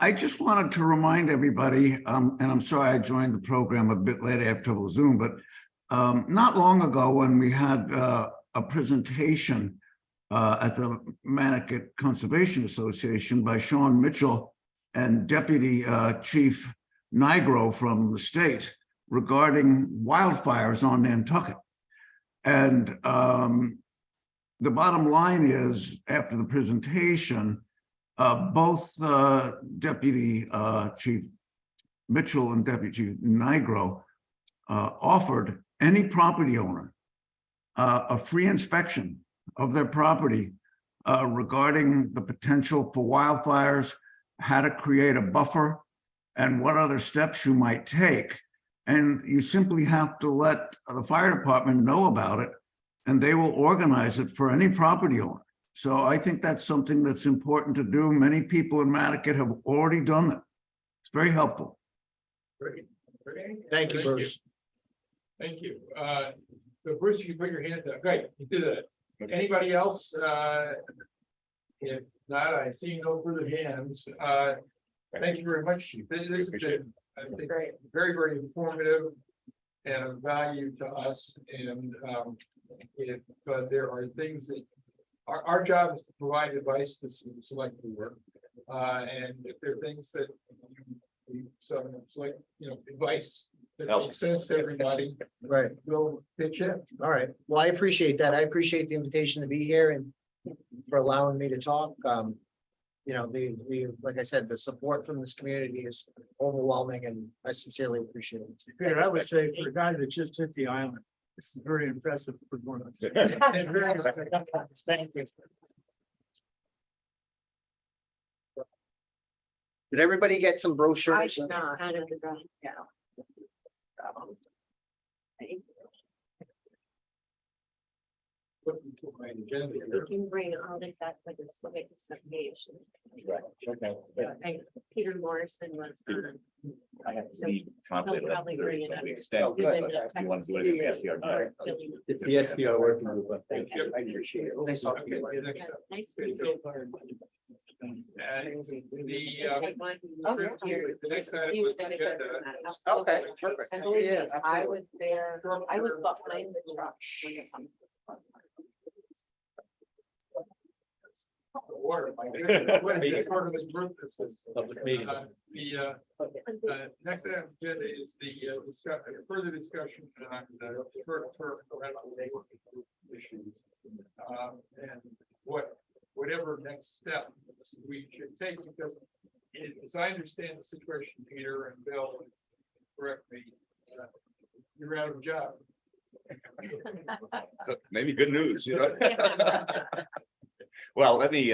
I just wanted to remind everybody, and I'm sorry I joined the program a bit late, I have trouble Zoom, but not long ago when we had a presentation at the Manicat Conservation Association by Sean Mitchell and Deputy Chief Nigro from the state regarding wildfires on Nantucket. And the bottom line is, after the presentation, both Deputy Chief Mitchell and Deputy Chief Nigro offered any property owner a free inspection of their property regarding the potential for wildfires, how to create a buffer, and what other steps you might take. And you simply have to let the fire department know about it, and they will organize it for any property owner. So I think that's something that's important to do. Many people in Manicat have already done that. It's very helpful. Great. Thank you, Bruce. Thank you. So Bruce, you put your hand up. Great, you did that. Anybody else? If not, I see no further hands. Thank you very much, Chief. This has been, I think, very, very informative and of value to us. And if there are things that our job is to provide advice to select the work. And if there are things that some like, advice that makes sense to everybody, Right. we'll pitch in. All right. Well, I appreciate that. I appreciate the invitation to be here and for allowing me to talk. you know, like I said, the support from this community is overwhelming and I sincerely appreciate it. Peter, I would say for a guy that just hit the island, this is very impressive performance. Thank you. Did everybody get some I brochures? should not. Yeah. Looking to my agenda You here. can bring all this up with the civic association. Right, okay. And Peter Morrison was on. I have to So leave. promptly he'll at probably 11:30, bring it so up. we extend. You've been to You want to do it in the SDR? All right. It's the SDR working group. I think. Yep. I appreciate it. Nice talking to Okay, you. next up. Nice to meet you. And the, Okay, one- the next item He was was the dedicated agenda. to that. Okay, perfect. I believe Yeah, me, I was there, I was behind the trucks. when it's on. Order. It's part of this group. This is. Public meeting. The next item on the agenda is the further discussion on short-term rental issues. And whatever next step we should take, because as I understand the situation, Peter and Bill, correct me, you're out of a job. Maybe good news, you know? Well, let me,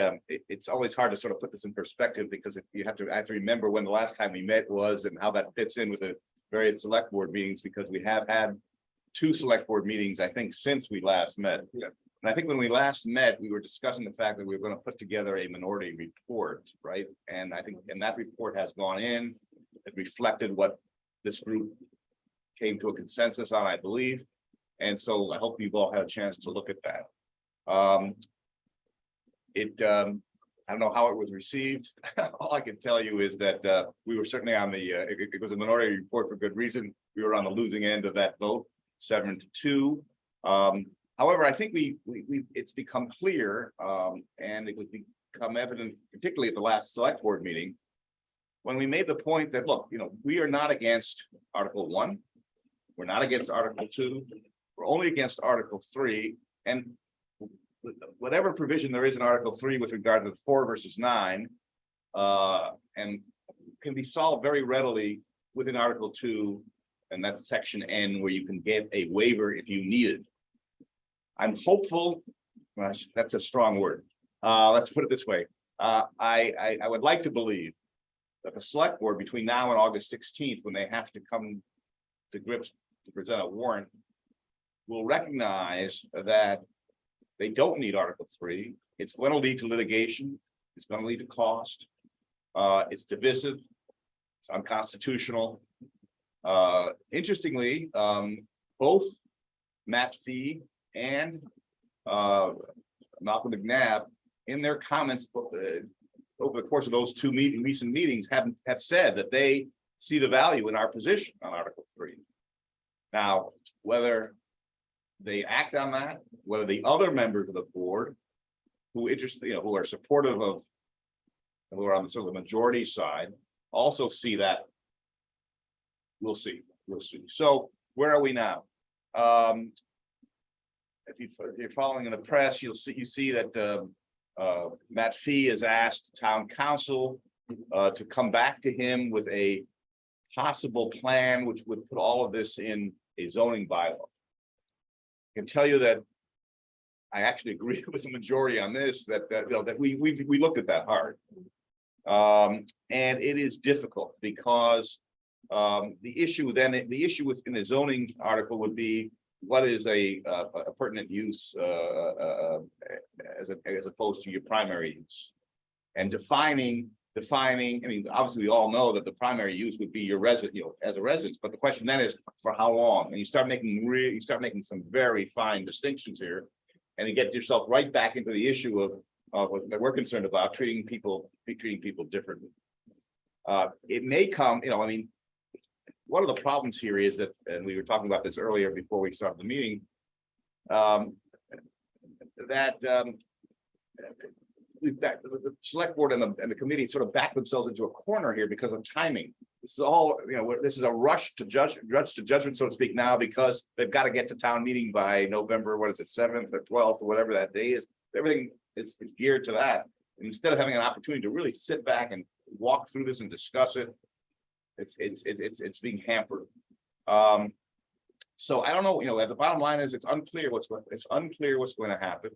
it's always hard to sort of put this in perspective because I have to remember when the last time we met was and how that fits in with the various select board meetings, because we have had 2 select board meetings, I think, since we last met. Yeah. And I think when we last met, we were discussing the fact that we were going to put together a minority report, right? And I think, and that report has gone in, it reflected what this group came to a consensus on, I believe. And so I hope you've all had a chance to look at that. I don't know how it was received. All I can tell you is that we were certainly on the, it was a minority report for good reason. We were on the losing end of that vote, 7-2. However, I think it's become clear, and it would become evident, particularly at the last select board meeting, when we made the point that, look, you know, we are not against Article 1. We're not against Article 2. We're only against Article 3. And whatever provision there is in Article 3 with regard to the 4 versus 9, and can be solved very readily within Article 2, and that's section N, where you can get a waiver if you need it. I'm hopeful, gosh, that's a strong word. Let's put it this way. I would like to believe that the select board between now and August 16th, when they have to come to grips to present a warrant, will recognize that they don't need Article 3. It's going to lead to litigation. It's going to lead to cost. It's divisive. It's unconstitutional. Interestingly, both Matt Fee and Malcolm McNabb, in their comments over the course of those 2 recent meetings, have said that they see the value in our position on Article 3. Now, whether they act on that, whether the other members of the board who who are supportive of, who are on the sort of the majority side, also see that. We'll see. So where are we now? If you're following in the press, you see that Matt Fee has asked town council to come back to him with a possible plan, which would put all of this in a zoning bylaw. I can tell you that I actually agree with the majority on this, that we looked at that hard. And it is difficult because the issue within the zoning article would be what is a pertinent use as opposed to your primary use, and defining. I mean, obviously, we all know that the primary use would be your resident, as a residence. But the question then is for how long? And you start making some very fine distinctions here, and you get yourself right back into the issue of that we're concerned about, treating people differently. It may come, I mean, one of the problems here is that, and we were talking about this earlier before we started the meeting, the select board and the committee sort of back themselves into a corner here because of timing. This is all, this is a rush to judgment, so to speak, now, because they've got to get to town meeting by November, 7th or 12th or whatever that day is. Everything is geared to that. instead of having an opportunity to really sit back and walk through this and discuss it, it's being hampered. So I don't know, the bottom line is it's unclear what's going to happen.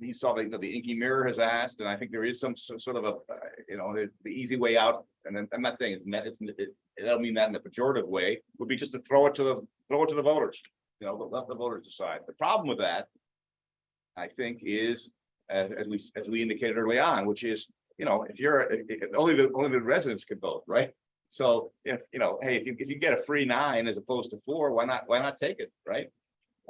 You saw the inky mirror has asked, and I think there is some sort of a, the easy way out. And then I'm not saying I don't mean that in a pejorative way, would be just to throw it to the voters, let the voters decide. The problem with that, I think, is as we indicated early on, which is, if only the residents can vote, right? So hey, if you get a free 9 as opposed to 4, why not take it, right?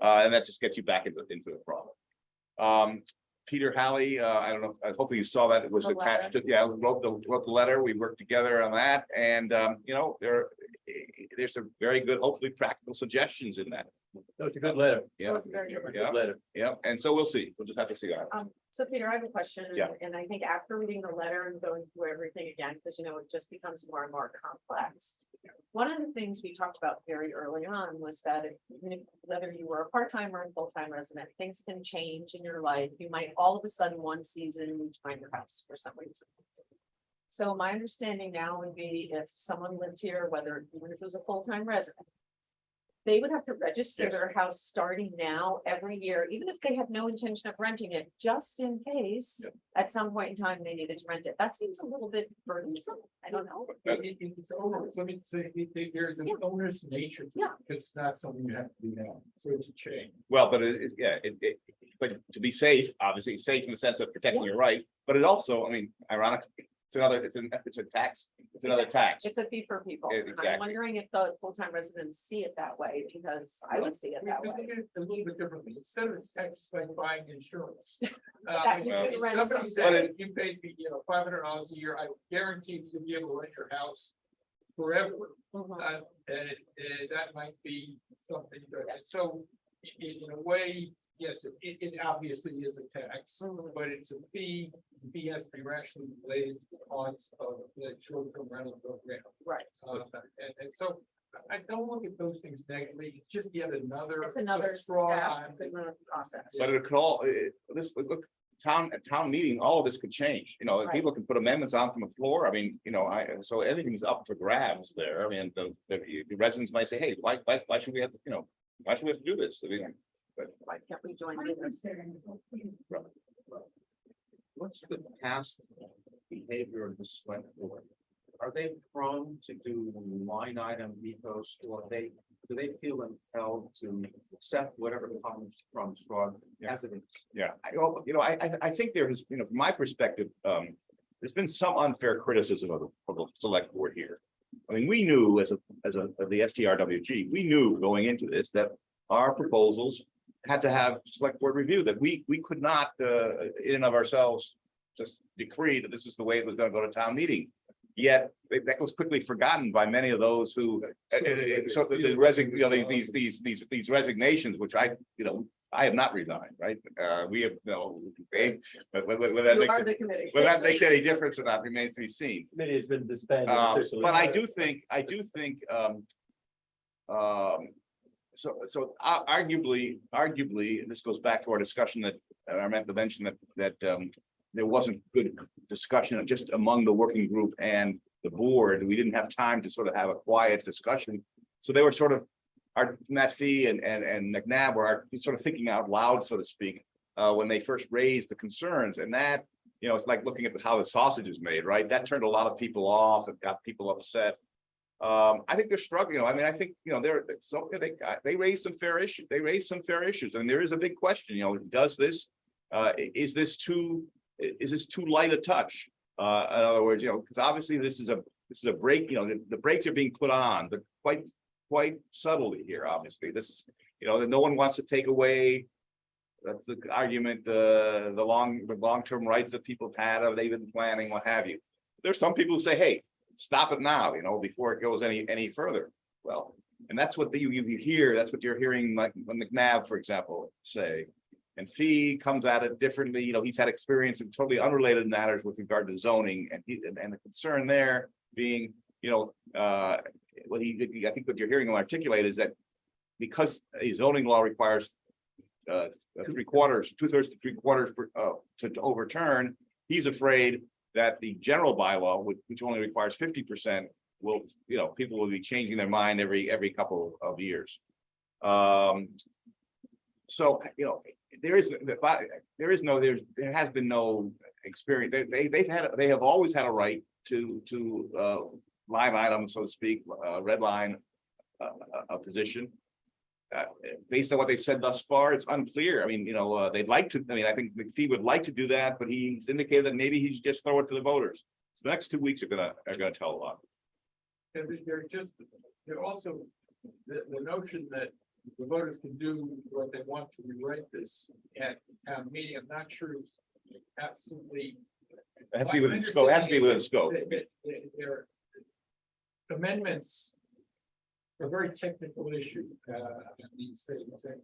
And that just gets you back into the problem. Peter Halley, I don't know, I hope you saw that, it was attached to, wrote the letter, we worked together on that, and there's some very good, hopefully practical suggestions in that. That was a good letter. Yeah, was a very good yeah, Letter. yeah, and so we'll see, we'll just have to see that. So Peter, I have a question. Yeah. And I think after reading the letter and going through everything again, because it just becomes more and more complex. One of the things we talked about very early on was that whether you were a part-time or a full-time resident, things can change in your life. You might all of a sudden one season need to find your house for some reason. So my understanding now would be if someone lived here, whether even if it was a full-time resident, they would have to register Yes. their house starting now every year, even if they have no intention of renting it, just in case at some point in time they needed to rent it. That seems a little bit burdensome. I don't know. It's over, let me say, there's an owner's nature to it. Yeah. It's not something you have to do now, so it's a change. Well, but it is, but to be safe, obviously safe in the sense of protecting your right, but it also, ironically, it's a tax, it's another tax. It's a fee for people. Yeah, And exactly. I'm wondering if the full-time residents see it that way, because I would see it that way. Look at it a little bit differently, instead of tax like buying insurance. That you can rent Somebody something. said, if you paid me, $500 a year, I guarantee you'll be able to rent your house forever. Mhm. And that might be something, so in a way, yes, it obviously is a tax, Mhm. but it's a fee. The fee has to be rationally related to the cost of the short-term rental program. Right. And so I don't look at those things negatively, it's just yet another. It's another straw step on in the process. But it could all, look, town meeting, all of this could change, Right. people can put amendments on from the floor, so everything's up for grabs there, the residents might say, hey, why should we have to, why should we have to do this? Why can't we join in this? What's the past behavior of the select board? Are they prone to do line item vetoes, or do they feel impelled to accept whatever comes from strong as it is? Yeah, I think there is, from my perspective, there's been some unfair criticism of the select board here. We knew as the STRWG, we knew going into this that our proposals had to have select board review, that we could not, in and of ourselves, just decree that this is the way it was going to go to town meeting. Yet that was quickly forgotten by many of those who, these resignations, which I have not resigned, right? We have, whether that You makes are it, the committee. whether that makes any difference or not remains to be seen. Committee has been disbanded. officially. But I do think, so arguably, and this goes back to our discussion that I meant to mention that there wasn't good discussion just among the working group and the board. We didn't have time to sort of have a quiet discussion. So they were sort of, Matt Fee and McNabb were sort of thinking out loud, so to speak, when they first raised the concerns. And that, it's like looking at how the sausage is made, right? That turned a lot of people off and got people upset. I think they're struggling. I think, they raised some fair issues. And there is a big question, does this, is this too light a touch? In other words, because obviously this is a break, the brakes are being put on, but quite subtly here, obviously. This is, that no one wants to take away, that's the argument, the long-term rights that people have had, they've been planning, what have you. There's some people who say, hey, stop it now, before it goes any further. Well, and that's what you hear, that's what you're hearing, like McNabb, for example, say. And Fee comes at it differently, he's had experience in totally unrelated matters with regard to zoning, and the concern there being, I think what you're hearing him articulate is that because a zoning law requires three quarters, 2/3 to 3/4 to overturn. He's afraid that the general bylaw, which only requires 50%, will, people will be changing their mind every couple of years. So, there has been no experience. They have always had a right to line item, so to speak, red line a position. Based on what they've said thus far, it's unclear. I mean, they'd like to, I think McPhee would like to do that, but he's indicated that maybe he should just throw it to the voters. So the next 2 weeks are gonna tell a lot. And they're also, the notion that the voters can do what they want to rewrite this at town meeting, I'm not sure it's absolutely. It has to be within scope. It has to be within scope. Their amendments are a very technical issue, these things, and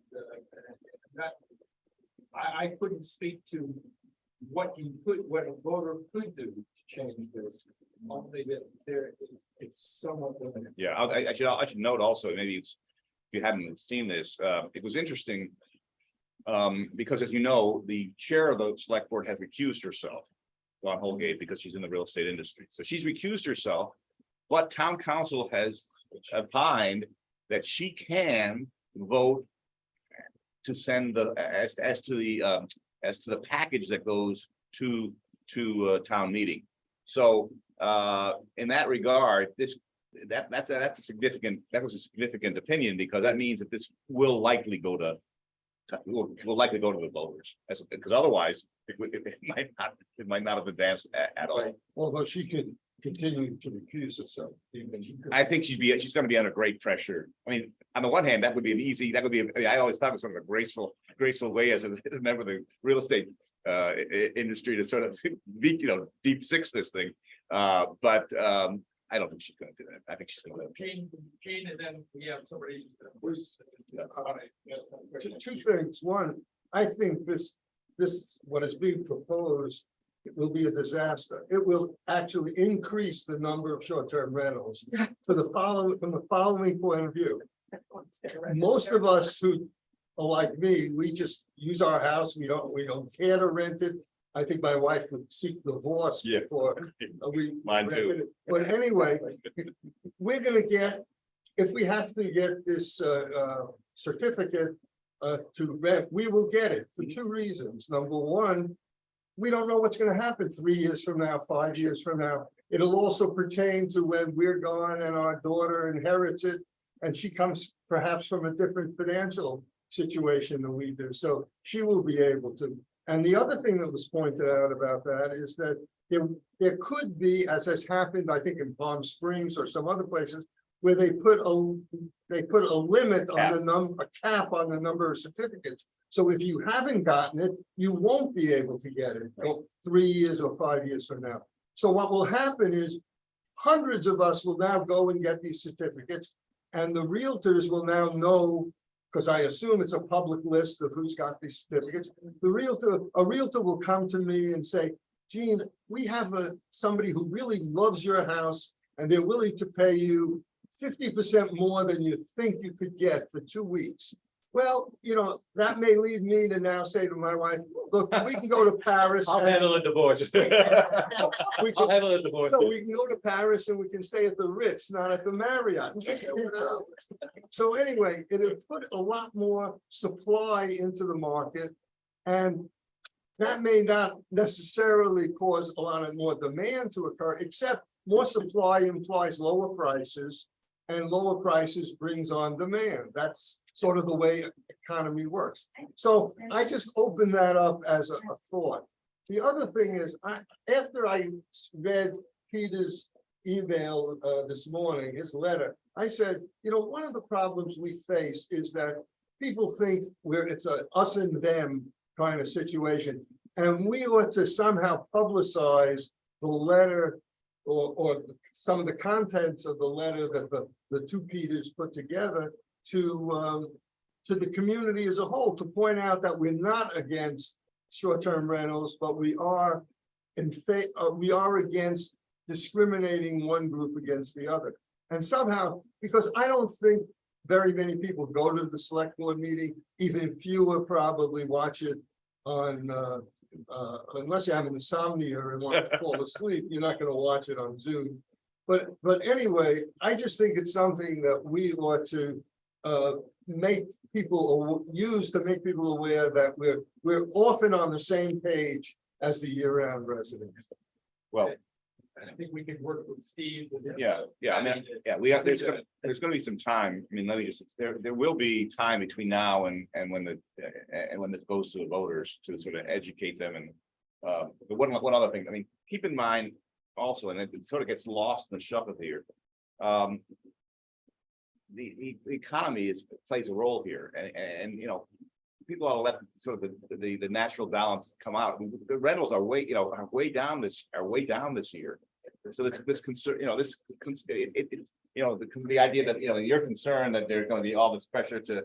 I couldn't speak to what a voter could do to change this. Only that it's somewhat limited. Yeah, I should note also, maybe it's, if you haven't seen this, it was interesting. Because as you know, the chair of the select board has recused herself on Holgate because she's in the real estate industry. So she's recused herself, but town council has opined that she can vote to send as to the package that goes to town meeting. So in that regard, that was a significant opinion, because that means that this will likely go to the voters, because otherwise it might not have advanced at all. Although she could continue to recuse herself. I think she's going to be under great pressure. I mean, on the one hand, that would be I always thought it was sort of a graceful way as a member of the real estate industry to sort of deep six this thing. But I don't think she's going to do that. I think she's going to. Gene, and then we have somebody, Bruce. Two things. One, I think this what is being proposed, it will be a disaster. It will actually increase the number of short-term rentals from the following point of view. Most of us who are like me, we just use our house. We don't care to rent it. I think my wife would seek divorce before we. Mine too. But anyway, we're gonna get, if we have to get this certificate to rent, we will get it for two reasons. Number one, we don't know what's gonna happen 3 years from now, 5 years from now. It'll also pertain to when we're gone and our daughter inherits it, and she comes perhaps from a different financial situation than we do. So she will be able to. And the other thing that was pointed out about that is that there could be, as has happened, I think in Palm Springs or some other places, where they put a limit on the number, a cap on the number of certificates. So if you haven't gotten it, you won't be able to get it 3 years or 5 years from now. So what will happen is hundreds of us will now go and get these certificates, and the realtors will now know, because I assume it's a public list of who's got these certificates. A realtor will come to me and say, Gene, we have somebody who really loves your house, and they're willing to pay you 50% more than you think you could get for 2 weeks. Well, that may lead me to now say to my wife, look, we can go to Paris. I'll handle a divorce. I'll handle a divorce. So we can go to Paris and we can stay at the Ritz, not at the Marriott. So anyway, it'll put a lot more supply into the market, and that may not necessarily cause a lot of more demand to occur, except more supply implies lower prices, and lower prices brings on demand. That's sort of the way economy works. So I just opened that up as a thought. The other thing is, after I read Peter's email this morning, his letter, I said, one of the problems we face is that people think it's a us and them kind of situation, and we ought to somehow publicize the letter or some of the contents of the letter that the two Peters put together to the community as a whole, to point out that we're not against short-term rentals, but we are against discriminating one group against the other. And somehow, because I don't think very many people go to the select board meeting, even fewer probably watch it on, unless you have insomnia and want to fall asleep, you're not gonna watch it on Zoom. But anyway, I just think it's something that we ought to make people use to make people aware that we're often on the same page as the year-round residents. Well, I think we could work with Steve. yeah, I mean, yeah, there's gonna be some time. I mean, let me just, there will be time between now and when this goes to the voters to sort of educate them and. But one other thing, I mean, keep in mind also, and it sort of gets lost in the shuffle here. The economy plays a role here, and you know, people ought to let sort of the natural balance come out. The rentals are way down this year. So this concern, you know, the idea that, you know, you're concerned that there's going to be all this pressure to.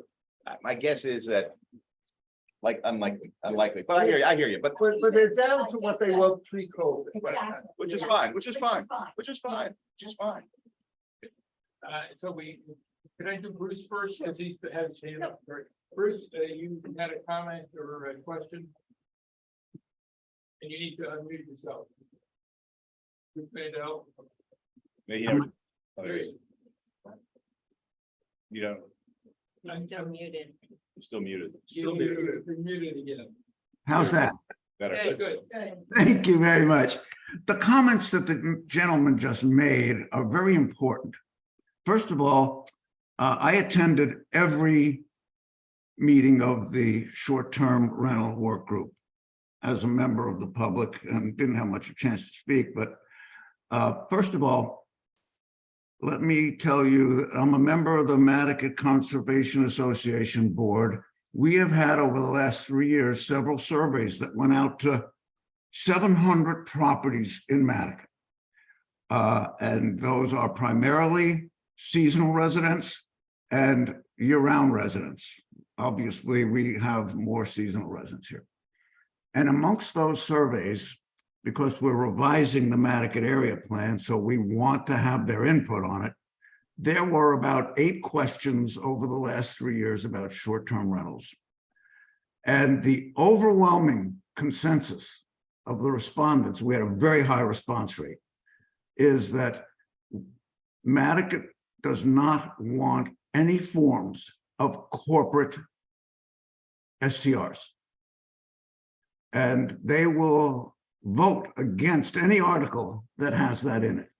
My guess is that, like, unlikely, but I hear you, but They're down to what they were pre-COVID. Exactly. which is fine. So can I do Bruce first, because he has his hand up? Bruce, you had a comment or a question? And you need to unmute yourself. Bruce Mandel. maybe you don't, He's still muted. you're still muted. You're muted again. How's that? Better. Good. Thank you very much. The comments that the gentleman just made are very important. First of all, I attended every meeting of the short-term rental work group as a member of the public and didn't have much of a chance to speak. But first of all, let me tell you that I'm a member of the Mattocket Conservation Association board. We have had over the last 3 years several surveys that went out to 700 properties in Mattocket. And those are primarily seasonal residents and year-round residents. Obviously, we have more seasonal residents here. And amongst those surveys, because we're revising the Mattocket area plan, so we want to have their input on it, there were about 8 questions over the last 3 years about short-term rentals. And the overwhelming consensus of the respondents, we had a very high response rate, is that Mattocket does not want any forms of corporate STRs. And they will vote against any article that has that in it.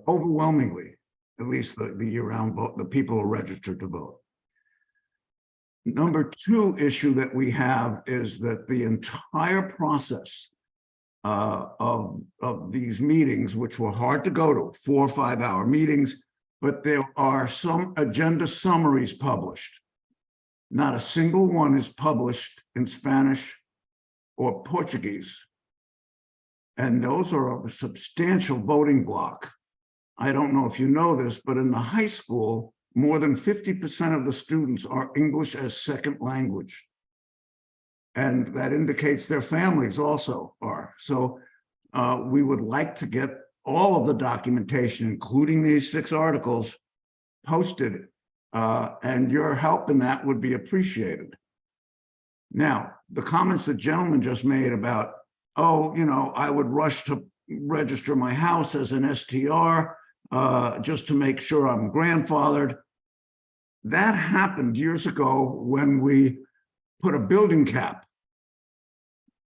Overwhelmingly, at least the year-round vote, the people who are registered to vote. Number 2 issue that we have is that the entire process of these meetings, which were hard to go to, 4 or 5 hour meetings, but there are some agenda summaries published. Not a single one is published in Spanish or Portuguese. And those are a substantial voting block. I don't know if you know this, but in the high school, more than 50% of the students are English as second language. And that indicates their families also are. So we would like to get all of the documentation, including these 6 articles, posted. And your help in that would be appreciated. Now, the comments the gentleman just made about, oh, you know, I would rush to register my house as an STR just to make sure I'm grandfathered. That happened years ago when we put a building cap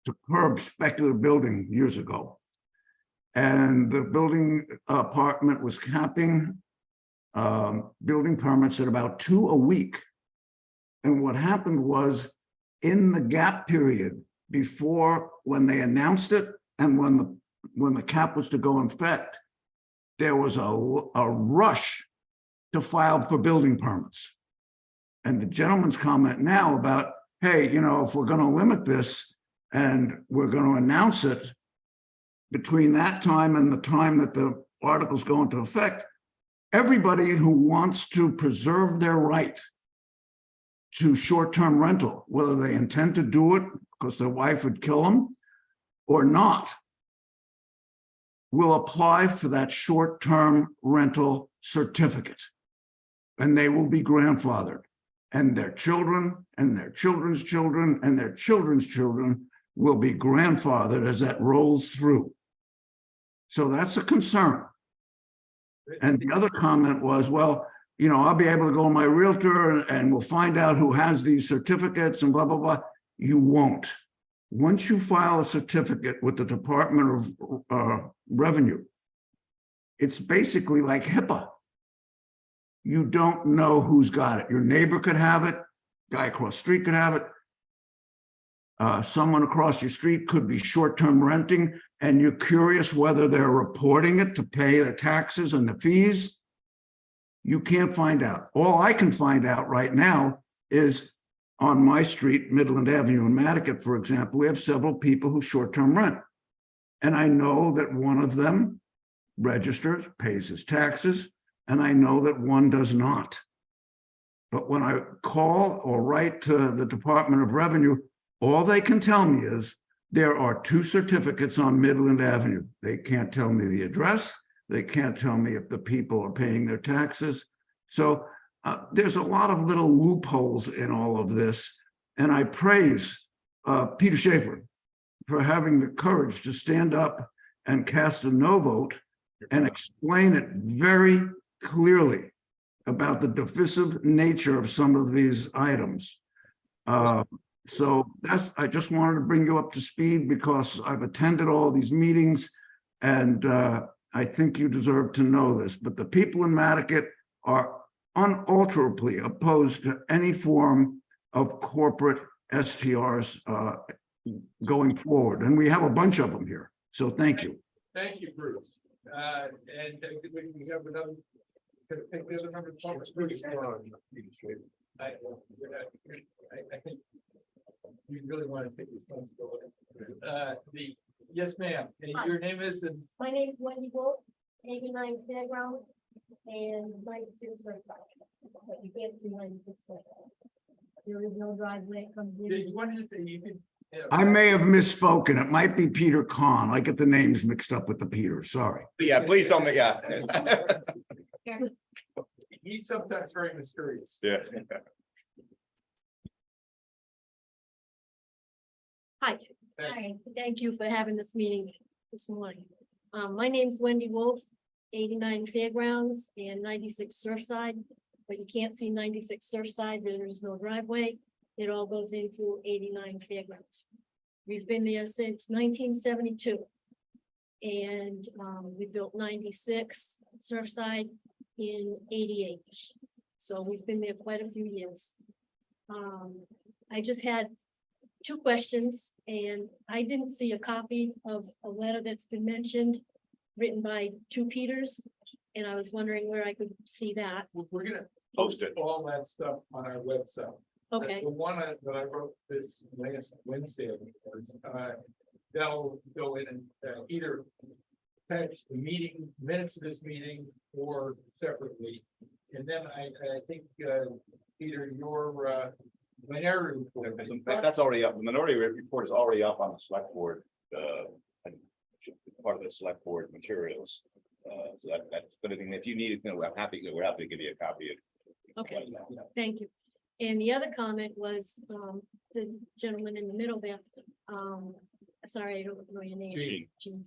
to curb speculative building years ago. And the building department was capping building permits at about 2 a week. And what happened was, in the gap period before when they announced it and when the cap was to go in effect, there was a rush to file for building permits. And the gentleman's comment now about, hey, you know, if we're going to limit this and we're going to announce it between that time and the time that the articles go into effect, everybody who wants to preserve their right to short-term rental, whether they intend to do it because their wife would kill them or not, will apply for that short-term rental certificate. and they will be grandfathered. And their children and their children's children and their children's children will be grandfathered as that rolls through. So that's a concern. And the other comment was, well, you know, I'll be able to go to my realtor and we'll find out who has these certificates and blah, blah, blah. You won't. Once you file a certificate with the Department of Revenue, it's basically like HIPAA. You don't know who's got it. Your neighbor could have it, guy across the street could have it. Someone across your street could be short-term renting, and you're curious whether they're reporting it to pay the taxes and the fees. You can't find out. All I can find out right now is on my street, Midland Avenue in Matticat, for example, we have several people who short-term rent. And I know that one of them registers, pays his taxes, and I know that one does not. But when I call or write to the Department of Revenue, all they can tell me is there are 2 certificates on Midland Avenue. They can't tell me the address. They can't tell me if the people are paying their taxes. So there's a lot of little loopholes in all of this. And I praise Peter Schaefer for having the courage to stand up and cast a no vote and explain it very clearly about the divisive nature of some of these items. So I just wanted to bring you up to speed because I've attended all these meetings and I think you deserve to know this, but the people in Matticat are unalterably opposed to any form of corporate STRs going forward. And we have a bunch of them here. So thank you. Thank you, Bruce. And we have another. Can I take the other number? I think you really want to take responsibility. Yes, ma'am. And your name is? And My name is Wendy Wolf, 89 Fairgrounds, and 96 certified. But you can't see 96 certified. There is no driveway, it comes in. you wanted to say you could. I may have misspoken. It might be Peter Kahn. I get the names mixed up with the Peters. Sorry. Yeah, please don't, yeah. He's sometimes very mysterious. Yeah. Hi. Hi, thank you for having this meeting this morning. My name's Wendy Wolf, 89 Fairgrounds and 96 Surfside, but you can't see 96 Surfside, there is no driveway. It all goes in through 89 Fairgrounds. We've been there since 1972. And we built 96 Surfside in 88. So we've been there quite a few years. I just had 2 questions, and I didn't see a copy of a letter that's been mentioned, written by 2 Peters, and I was wondering where I could see that. We're gonna Post it. all that stuff on our website. Okay, The one that I wrote this last Wednesday, was, they'll go in and either attach the meeting minutes of this meeting or separately. And then I think, Peter, your minority report. That's already up. The minority report is already up on the select board. And part of the select board materials. So that's good. If you need it, we're happy to give you a copy of. okay, thank you. And the other comment was, the gentleman in the middle there, sorry, I don't know your name. Gene. Gene.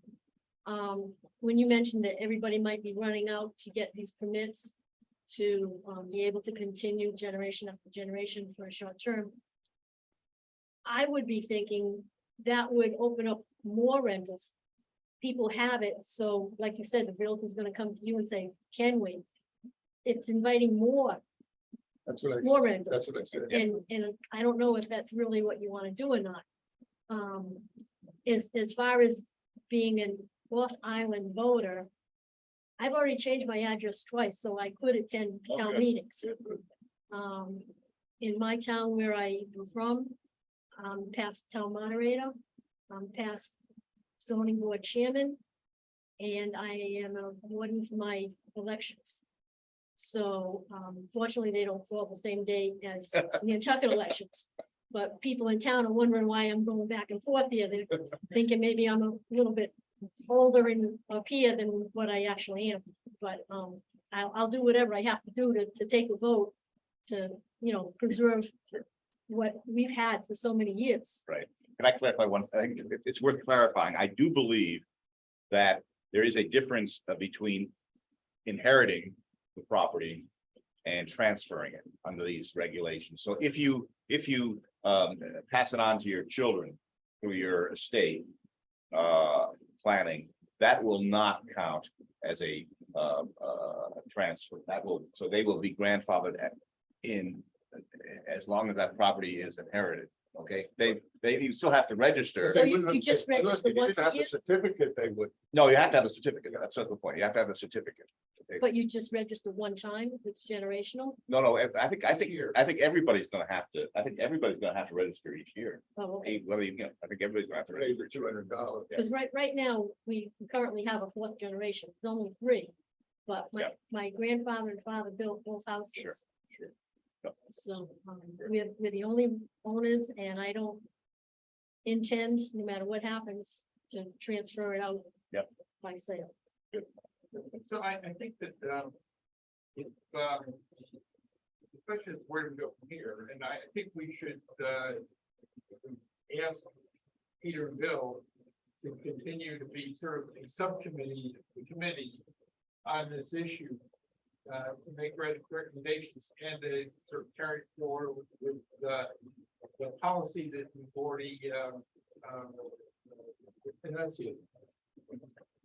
When you mentioned that everybody might be running out to get these permits to be able to continue generation after generation for a short term, I would be thinking that would open up more rentals. People have it, so like you said, the realtor's gonna come to you and say, can we? It's inviting more That's what more rentals. That's what I said. And I don't know if that's really what you want to do or not. As far as being an North Island voter, I've already changed my address twice, so I could attend town Okay. meetings. In my town where I am from, past town moderator, past zoning board chairman, and I am a warden for my elections. So fortunately, they don't fall the same day as Nantucket elections. But people in town are wondering why I'm going back and forth here. They're thinking maybe I'm a little bit older and up here than what I actually am. But I'll do whatever I have to do to take a vote to, preserve what we've had for so many years. Can I clarify one thing? It's worth clarifying. I do believe that there is a difference between inheriting the property and transferring it under these regulations. So if you pass it on to your children through your estate planning, that will not count as a transfer. So they will be grandfathered in as long as that property is inherited. Okay, you still have to register. So you just If register you didn't once a have the year, certificate, they would. No, you have to have a certificate. That's the point. You have to have a certificate. but you just register one time, if it's generational? No, I think everybody's gonna have to, register each year. Oh, okay. Whether I think everybody's gonna have to register. $200. Because right now, we currently have a fourth generation, it's only three. But Yeah. my grandfather and father built both houses. Sure. So we're the only owners, and I don't intend, no matter what happens, to transfer it out. Yep. By sale. So I think that, if, the question is where to go from here, and I think we should, ask Peter and Bill to continue to be sort of a committee on this issue, to make recommendations and to sort of carry forward with the policy that we've already, enunciated.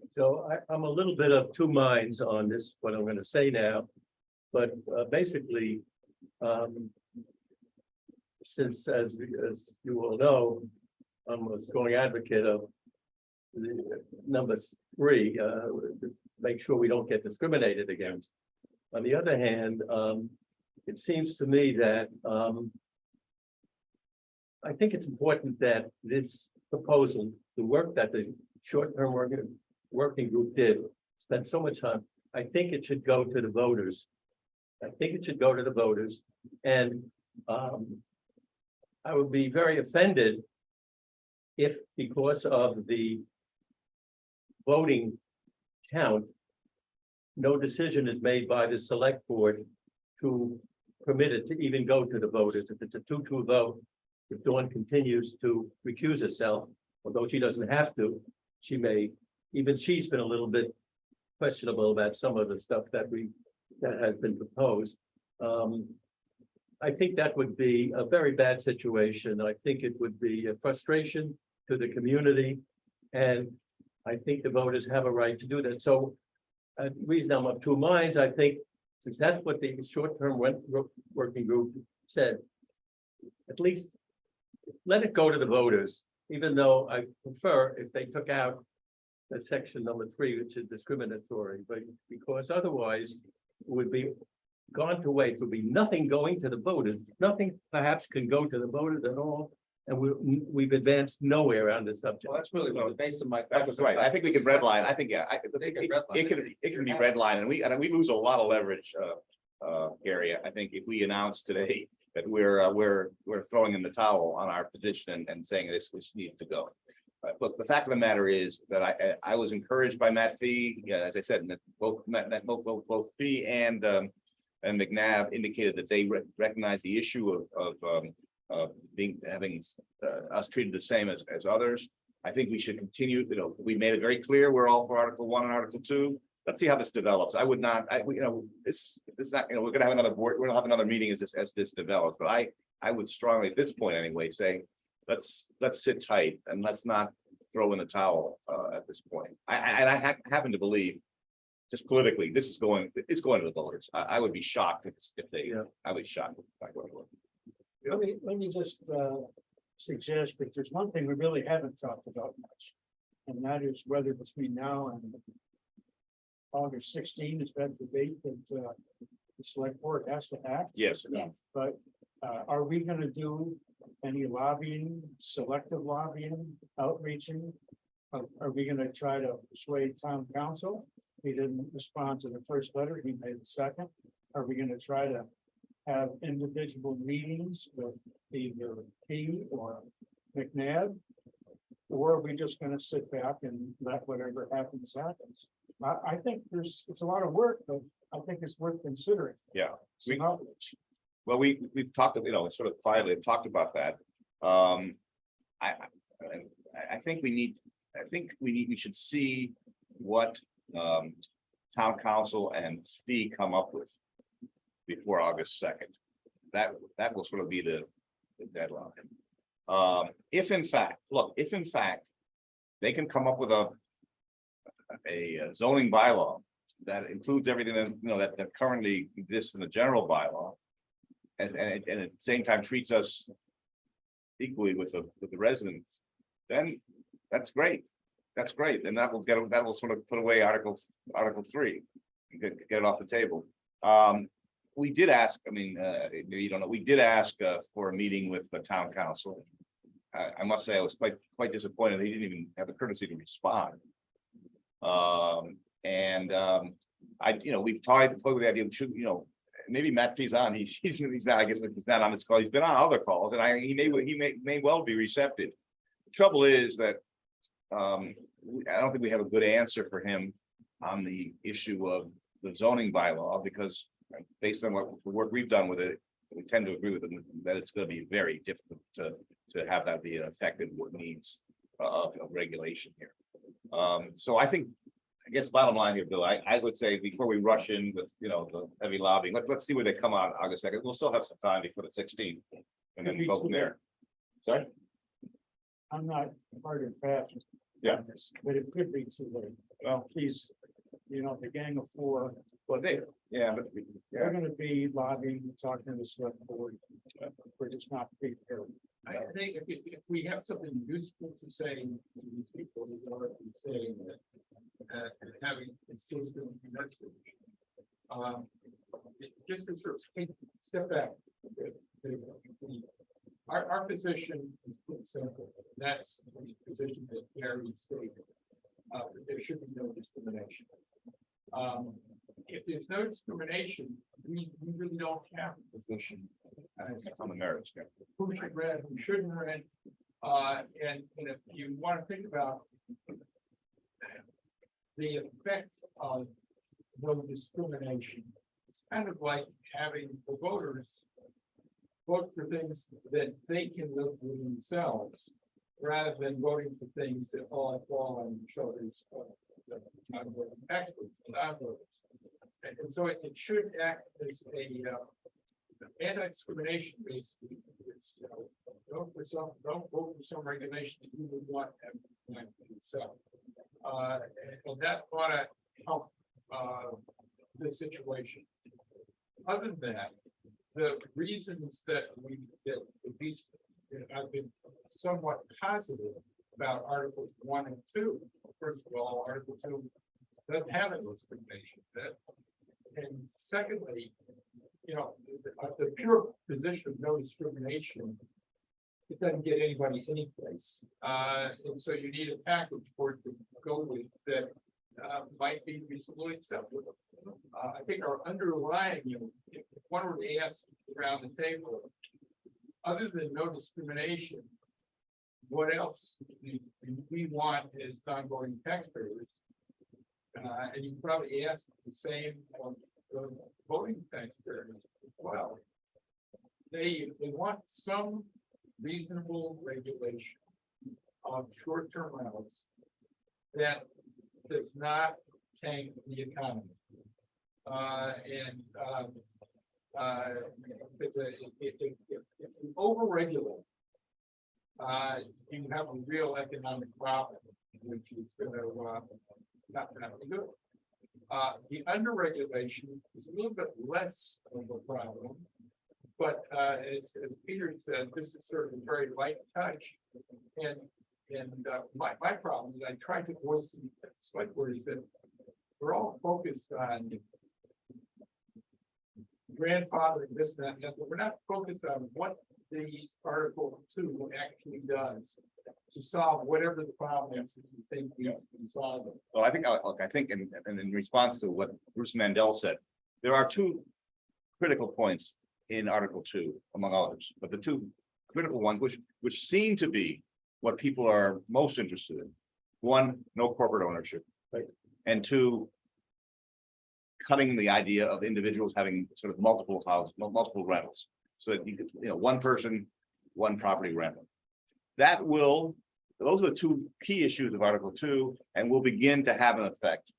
So I'm a little bit of two minds on this, what I'm gonna say now. But basically, since as you all know, I'm a strong advocate of the number 3, make sure we don't get discriminated against. On the other hand, it seems to me that I think it's important that this proposal, the work that the short-term working group did, spent so much time. I think it should go to the voters. And I would be very offended if, because of the voting count, no decision is made by the select board to permit it to even go to the voters. If it's a 2-2 vote, if Dawn continues to recuse herself, although she doesn't have to, she may, even she's been a little bit questionable about some of the stuff that has been proposed. I think that would be a very bad situation. I think it would be a frustration to the community. And I think the voters have a right to do that. So the reason I'm of two minds, I think, since that's what the short-term working group said, at least let it go to the voters, even though I prefer if they took out the section number 3, which is discriminatory, but because otherwise it would be gone to waste. There would be nothing going to the voters. Nothing perhaps can go to the voters at all. And we've advanced nowhere on this subject. Well, that's really what, based on my. That was right. I think we can redline. I think, yeah, They can redline. it can be redline, and we lose a lot of leverage, Gary. I think if we announce today that we're throwing in the towel on our position and saying this needs to go. But the fact of the matter is that I was encouraged by Matt Fee, yeah, as I said, both Fee and McNabb indicated that they recognize the issue of having us treated the same as others. I think we should continue, we made it very clear, we're all for Article 1 and Article 2. Let's see how this develops. I would not, this not, we're gonna have another board, we're gonna have another meeting as this develops, but I would strongly, at this point anyway, say, let's sit tight and let's not throw in the towel at this point. I happen to believe, just politically, it's going to the voters. I would be shocked if they, I would be shocked. Let me just suggest that there's one thing we really haven't talked about much. And that is whether between now and August 16 is that the date that the select board has to act. Yes. Yes. But are we gonna do any lobbying, selective lobbying, outreaching? Are we gonna try to persuade town council? He didn't respond to the first letter, he made the second. Are we gonna try to have individual meetings with either P or McNabb? Or are we just gonna sit back and let whatever happens happens? I think it's a lot of work, but I think it's worth considering. Yeah. Some outreach. Well, we've talked, sort of quietly talked about that. I think we should see what town council and fee come up with before August 2nd. That will sort of be the deadline. If in fact they can come up with a zoning bylaw that includes everything that, that currently exists in the general bylaw, and at the same time treats us equally with the residents, then that's great. That's great. And that will sort of put away Article 3 and get it off the table. We did ask, maybe you don't know, we did ask for a meeting with the town council. I must say I was quite disappointed. He didn't even have the courtesy to respond. We've toyed with the idea, should, maybe Matt Fee's on, he's not, I guess he's not on this call, he's been on other calls, and he may well be receptive. The trouble is that I don't think we have a good answer for him on the issue of the zoning bylaw, because based on what the work we've done with it, we tend to agree with him that it's going to be very difficult to have that be affected what needs of regulation here. So I guess bottom line here, Bill, I would say before we rush in with the heavy lobbying, let's see where they come on August 2nd. We'll still have some time before the 16th, and then go from there. Sorry, I'm not hard and fast. Yeah. But it could be too late. Well, Please, the gang of four, but they're gonna be lobbying, talking to the select board. We're just not prepared. I think if we have something useful to say to these people, we ought to be saying that, having consistent message. Just to sort of step back. Our position is pretty simple. That's the position that Gary stated. There should be no discrimination. If there's no discrimination, we really don't have a position. on the merits. Yeah. Who should rent, who shouldn't rent, and if you want to think about the effect of no discrimination, it's kind of like having the voters vote for things that they can live with themselves, rather than voting for things that all fall on the shoulders of the taxpayers, the non-voters. And so it should act as a anti-discrimination, basically. It's, don't vote for some regulation that you would want to have yourself. And that ought to help the situation. Other than that, the reasons that at least I've been somewhat positive about Articles 1 and 2. First of all, Article 2 doesn't have any discrimination. And secondly, the pure position of no discrimination, it doesn't get anybody any place. And so you need a package for it to go with that might be reasonably acceptable. I think our underlying, if one were to ask around the table, other than no discrimination, what else do we want as non-voting taxpayers? And you probably ask the same on the voting taxpayers as well. They want some reasonable regulation of short-term rentals that does not tank the economy. If you overregulate, you have a real economic problem, which is going to not be good. The underregulation is a little bit less of a problem, but as Peter said, this is sort of a very light touch. And my problem is I tried to voice in the select board is that we're all focused on grandfathering this, that, and that, but we're not focused on what these Article 2 actually does to solve whatever the problem is that you think needs to be solved. Well, I think, and in response to what Bruce Mandel said, there are two critical points in Article 2, among others, but the two critical ones, which seem to be what people are most interested in. One, no corporate ownership, right? And two, cutting the idea of individuals having sort of multiple multiple rentals. So that you could, one person, one property rental. That will, those are the two key issues of Article 2, and will begin to have an effect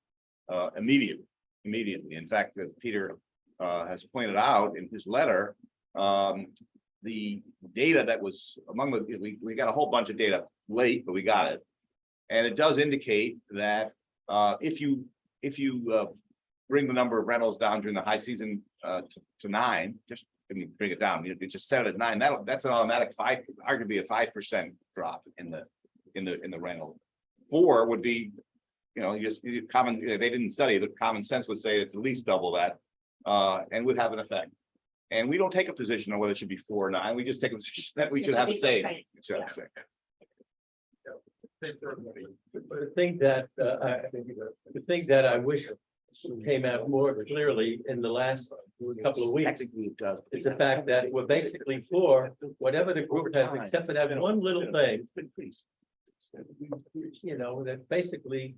immediately. In fact, as Peter has pointed out in his letter, the data that was among the, we got a whole bunch of data late, but we got it. And it does indicate that if you bring the number of rentals down during the high season to 9, just bring it down, you just set it at 9, that's an automatic arguably a 5% drop in the rental. 4 would be, they didn't study, the common sense would say it's at least double that, and would have an effect. And we don't take a position on whether it should be 4 or 9. We just take a position that we should have a say. The thing that I wish came out more clearly in the last couple of weeks is the fact that we're basically for whatever the group has, except for that one little thing. That basically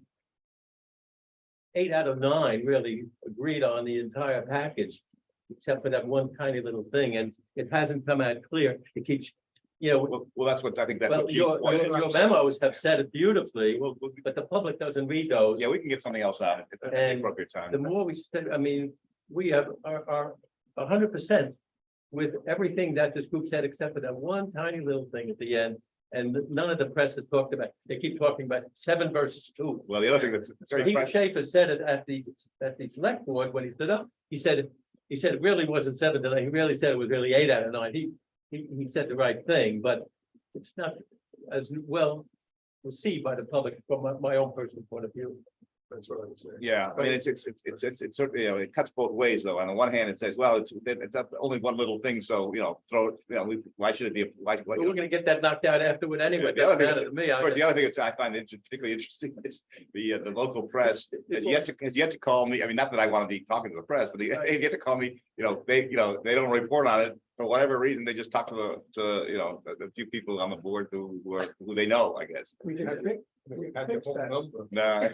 8 out of 9 really agreed on the entire package, except for that one tiny little thing, and it hasn't come out clear. It keeps, well, that's what I think. That's what your memos have said it beautifully, but the public doesn't read those. Yeah, we can get something else out at the appropriate time. The more we said, I mean, we are 100% with everything that this group said, except for that one tiny little thing at the end. And none of the press has talked about. They keep talking about 7 versus 2. Well, the other thing that's very Peter Schaefer said it at the select board when he stood up. He said it really wasn't 7 to 9. He really said it was really 8 out of 9. He said the right thing, but it's not as well received by the public from my own personal point of view. That's what I was saying. Yeah, I mean, it's certainly, it cuts both ways, though. On the one hand, it says, well, it's only one little thing, so throw it. Why should it be? Why we're going to get that knocked out afterward anyway. The other thing, of course, the other thing that I find particularly interesting is the local press has yet to call me. I mean, not that I want to be talking to the press, but they get to call me. They don't report on it for whatever reason. They just talk to the few people on the board who they know, I guess. No.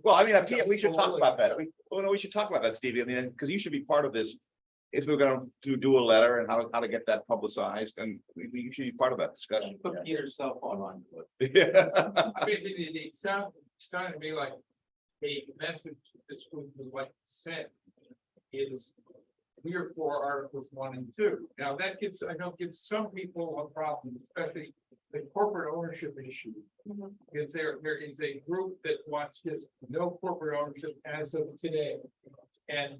Well, I mean, we should talk about that. We should talk about that, Stevie. I mean, because you should be part of this. If we're going to do a letter and how to get that publicized, and we should be part of that discussion. Put Peter's cell phone on. Yeah. I mean, it sounded to me like a message this group would like to send is we are for Articles 1 and 2. Now that I know gives some people a problem, especially the corporate ownership issue. Because there is a group that wants just no corporate ownership as of today. And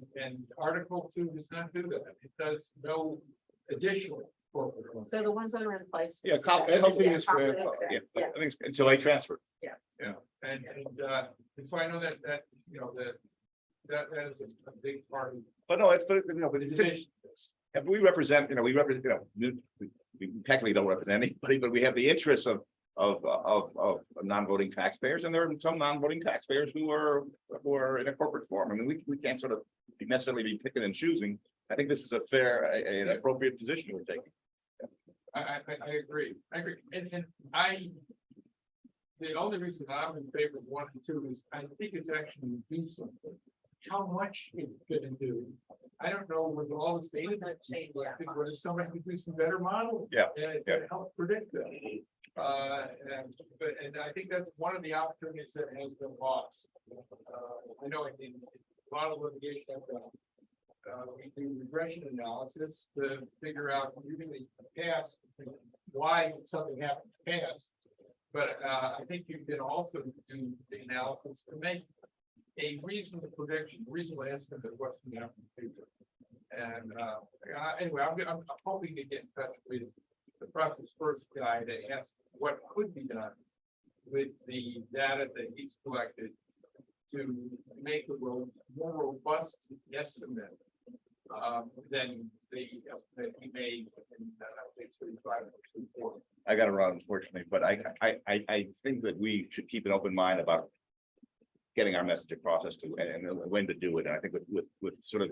Article 2 does not do that. It does no additional corporate ownership. So the ones that are in place. Yeah, everything is fair. I think until they transfer. Yeah, and so I know that is a big part of. But no, we represent, we technically don't represent anybody, but we have the interests of non-voting taxpayers, and there are some non-voting taxpayers who are in a corporate form. I mean, we can't sort of necessarily be picking and choosing. I think this is a fair, an appropriate position we're taking. I agree. And the only reason I'm in favor of 1 and 2 is I think it's actually do something. How much it's gonna do, I don't know with all the data that changed. I think whether somebody could do some better model. Yeah. And it could help predict that. And I think that's one of the opportunities that has been lost. I know in a lot of litigation we do regression analysis to figure out usually past why something happened past. But I think you can also do the analysis to make a reasonable prediction, reasonable estimate of what's going to happen in the future. And anyway, I'm hoping to get in touch with the process first guy to ask what could be done with the data that he's collected to make a more robust estimate than the estimate he made in 35. I got to run, unfortunately, but I think that we should keep an open mind about getting our message across as to and when to do it. And I think with sort of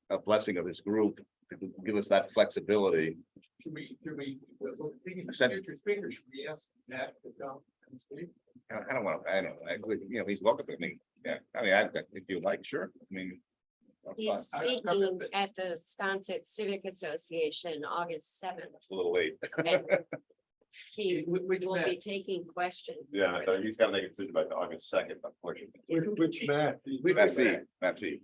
a blessing of this group to give us that flexibility. Should we future speakers, should we ask Matt to come and speak? I don't want to, I don't know, I would, you know, he's welcome. I mean, yeah, I mean, if you like, sure, I mean. that's He's fine. speaking at the Sconset Civic Association, August seventh. It's a little late. He Which will be Matt? taking questions. Yeah, so he's got to make a decision by August 2nd, unfortunately. Which Matt? Matt Fee, Matt Fee.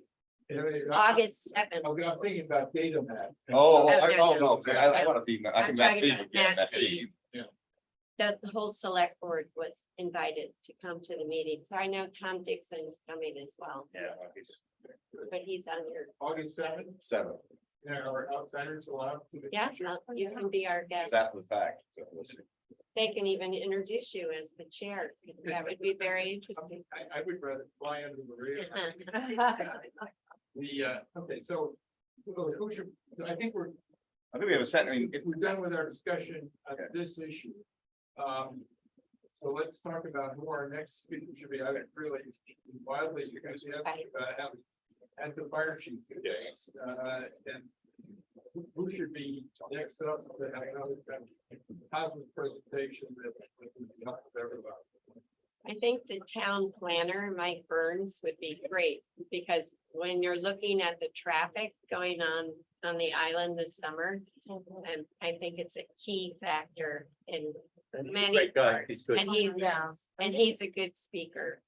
August seventh. I'm thinking about data map. Oh, no, no, I want to be, I I'm think Matt talking Fee, about yeah, Matt Matt Fee. Fee. The whole select board was invited to come to the meeting, so I know Tom Dixon is coming as well, Yeah, he's but he's on your, August 7th, 7. are outsiders allowed? to- yeah, you can be our guest. That's the fact. So we'll see. They can even introduce you as the chair. That would be very interesting. I would rather fly under the radar. Okay, so who should, I think I think we have a set, I mean, if we're done with our discussion of this issue. So let's talk about who our next speaker should be. I really wildly enthusiastic about having at the fire chief today. And who should be next up to have another positive presentation that can help everybody. I think the town planner, Mike Burns, would be great, because when you're looking at the traffic going on the island this summer, and I think it's a key factor in many Great guy, parts. he's good. And he's a good speaker.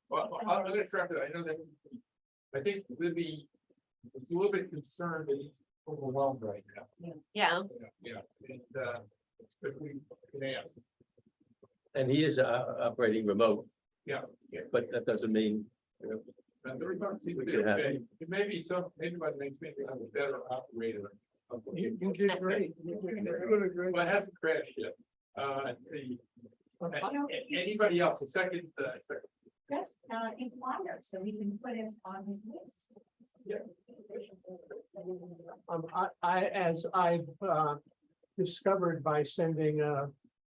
Well, I'm gonna try to, I know that, I think Libby is a little bit concerned that he's overwhelmed right now. Yeah, Yeah, and, if we can ask, And he is operating remote, yeah. but that doesn't mean, you know, And the response seems to be We could have okay. It may be some, maybe by next week we have a better operator. You did great. You did great. Well, it hasn't crashed yet. Anybody else, a second, Just inquire, so we can put us on his list. As I've discovered by sending a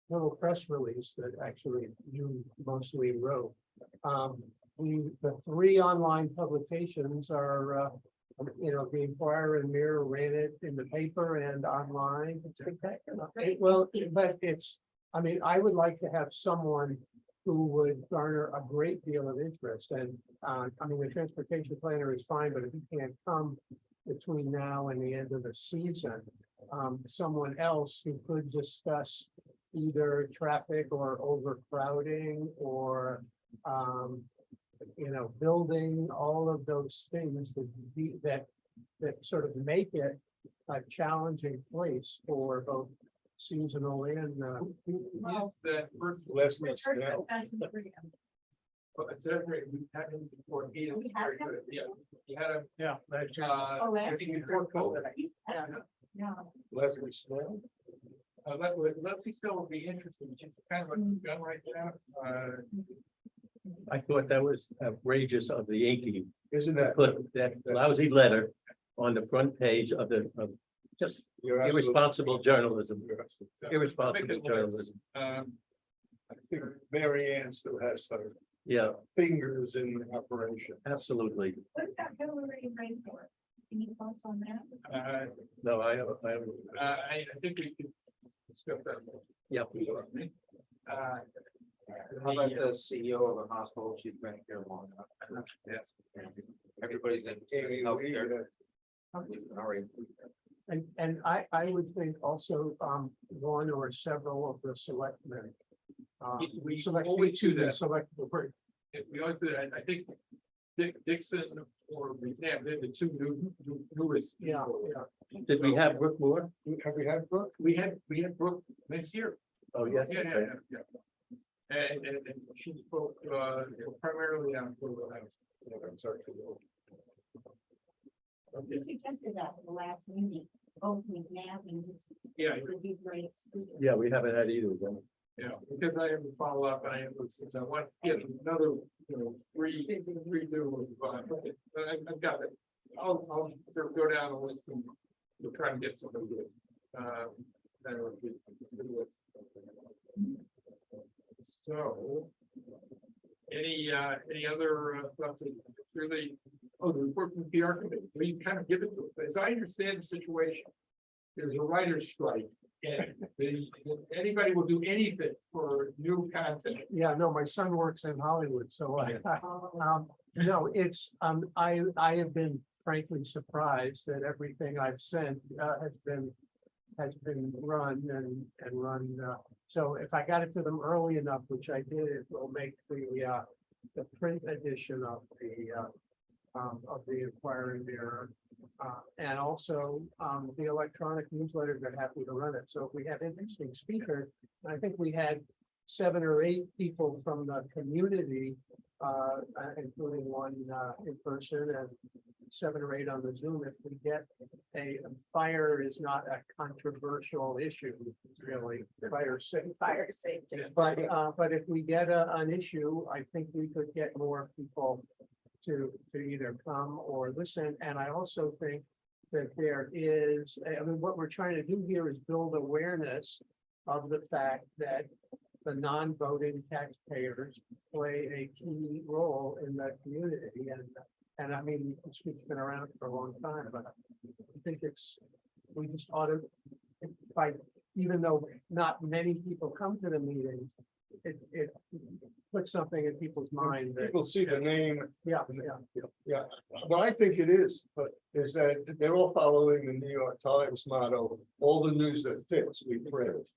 little press release that actually you mostly wrote. The 3 online publications are, the Inquirer and Mirror ran it in the paper and online. Well, but I would like to have someone who would garner a great deal of interest, and the transportation planner is fine, but if he can't come between now and the end of the season, someone else who could discuss either traffic or overcrowding or building, all of those things that sort of make it a challenging place for both seasonal and is that first, Leslie Snell. it's every, we had him before, he is We have very him? good, yeah. He had a, yeah. Oh, I that's think before COVID. No. Leslie Snell. Leslie still would be interesting, she's kind of a gun right now, I thought that was outrageous of the Yankee. Isn't that? Put that lousy letter on the front page of just You're absolutely- irresponsible journalism, so- irresponsible Make it journalism. less. I think Mary Ann still has her Yeah, fingers in the operation. absolutely. What about Hillary Rainforest? Any thoughts on that? No, I I think we could discuss that. yeah. How about the CEO of a hospital? She's been here long enough. Yes. Everybody's in healthcare. All right. And I would think also one or several of the selectmen. We select- always do excuse me, that. Select the board. We always do that. I think Dixon or yeah, they're the two newest. Yeah, people. yeah. Did we have Brooke Moore? Have we had Brooke? We had Brooke this year. Oh, yes. Yeah, okay. yeah. And she spoke primarily on. I'm sorry. You suggested that at the last meeting, both with Matt and this Yeah, would be great. Yeah, we haven't had either of them. yeah, because I have to follow up, and I have, since I want to get another, redo of, I've got it. I'll sort of go down the list and we'll try and get somebody good. That would be good with. So, any other thoughts? It's really, the report from the PR committee, we kind of give it, as I understand the situation, there's a writer's strike. And anybody will do anything for new content. Yeah, no, my son works in Hollywood, so no, it's, I have been frankly surprised that everything I've sent, has been run and run, so if I got it to them early enough, which I did, it will make the print edition of the Inquirer Mirror. And also, the electronic newsletters are happy to run it. So if we have interesting speakers, and I think we had 7 or 8 people from the community, including one in person and 7 or 8 on the Zoom. If we get a fire is not a controversial issue, really, fire safety. Fire safety. But if we get an issue, I think we could get more people to either come or listen. And I also think that there is, I mean, what we're trying to do here is build awareness of the fact that the non-voting taxpayers play a key role in the community. And I mean, it's been around for a long time, but I think we just ought to, even though not many people come to the meeting, it puts something in people's mind that, People see the name. yeah. Yeah, what I think it is, but is that they're all following the New York Times motto, all the news that fits, we print.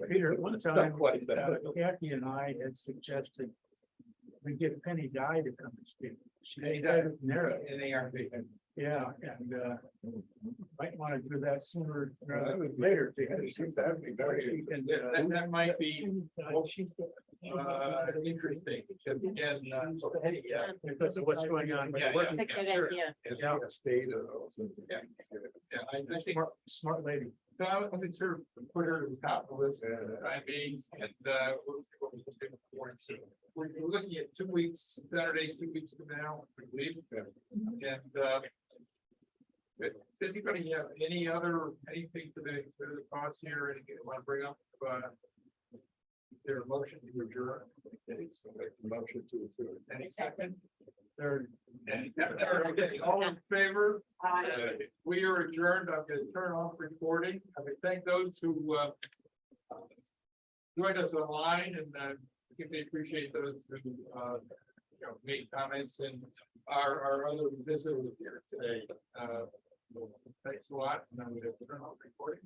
Peter, one Not time, quite that. Kathy and I had suggested we get Penny Dye to come and speak. She's Penny head Dye. of NARA. NARB. Yeah, and might want to do that sooner rather than later. That'd be very- And that might be interesting. Yeah. Because of what's going on. Yeah, yeah. It's a good Sure. idea. It's not a state or something. Yeah. Yeah, I think, Smart lady. so I think sort of put her to the top of the list, I mean, and, we'll see what we can do for it. So we're looking at 2 weeks, Saturday, 2 weeks from now, I believe. And, but does anybody have anything to the cause here, and you want to bring up, is there a motion to adjourn? It's a motion to adjourn. Any second? Third. Okay, all in favor? We are adjourned. I'm going to turn off recording. I would thank those who joined us online, and I think they appreciate those who made comments, and our other visitors here today. Thanks a lot. And I'm going to turn off recording.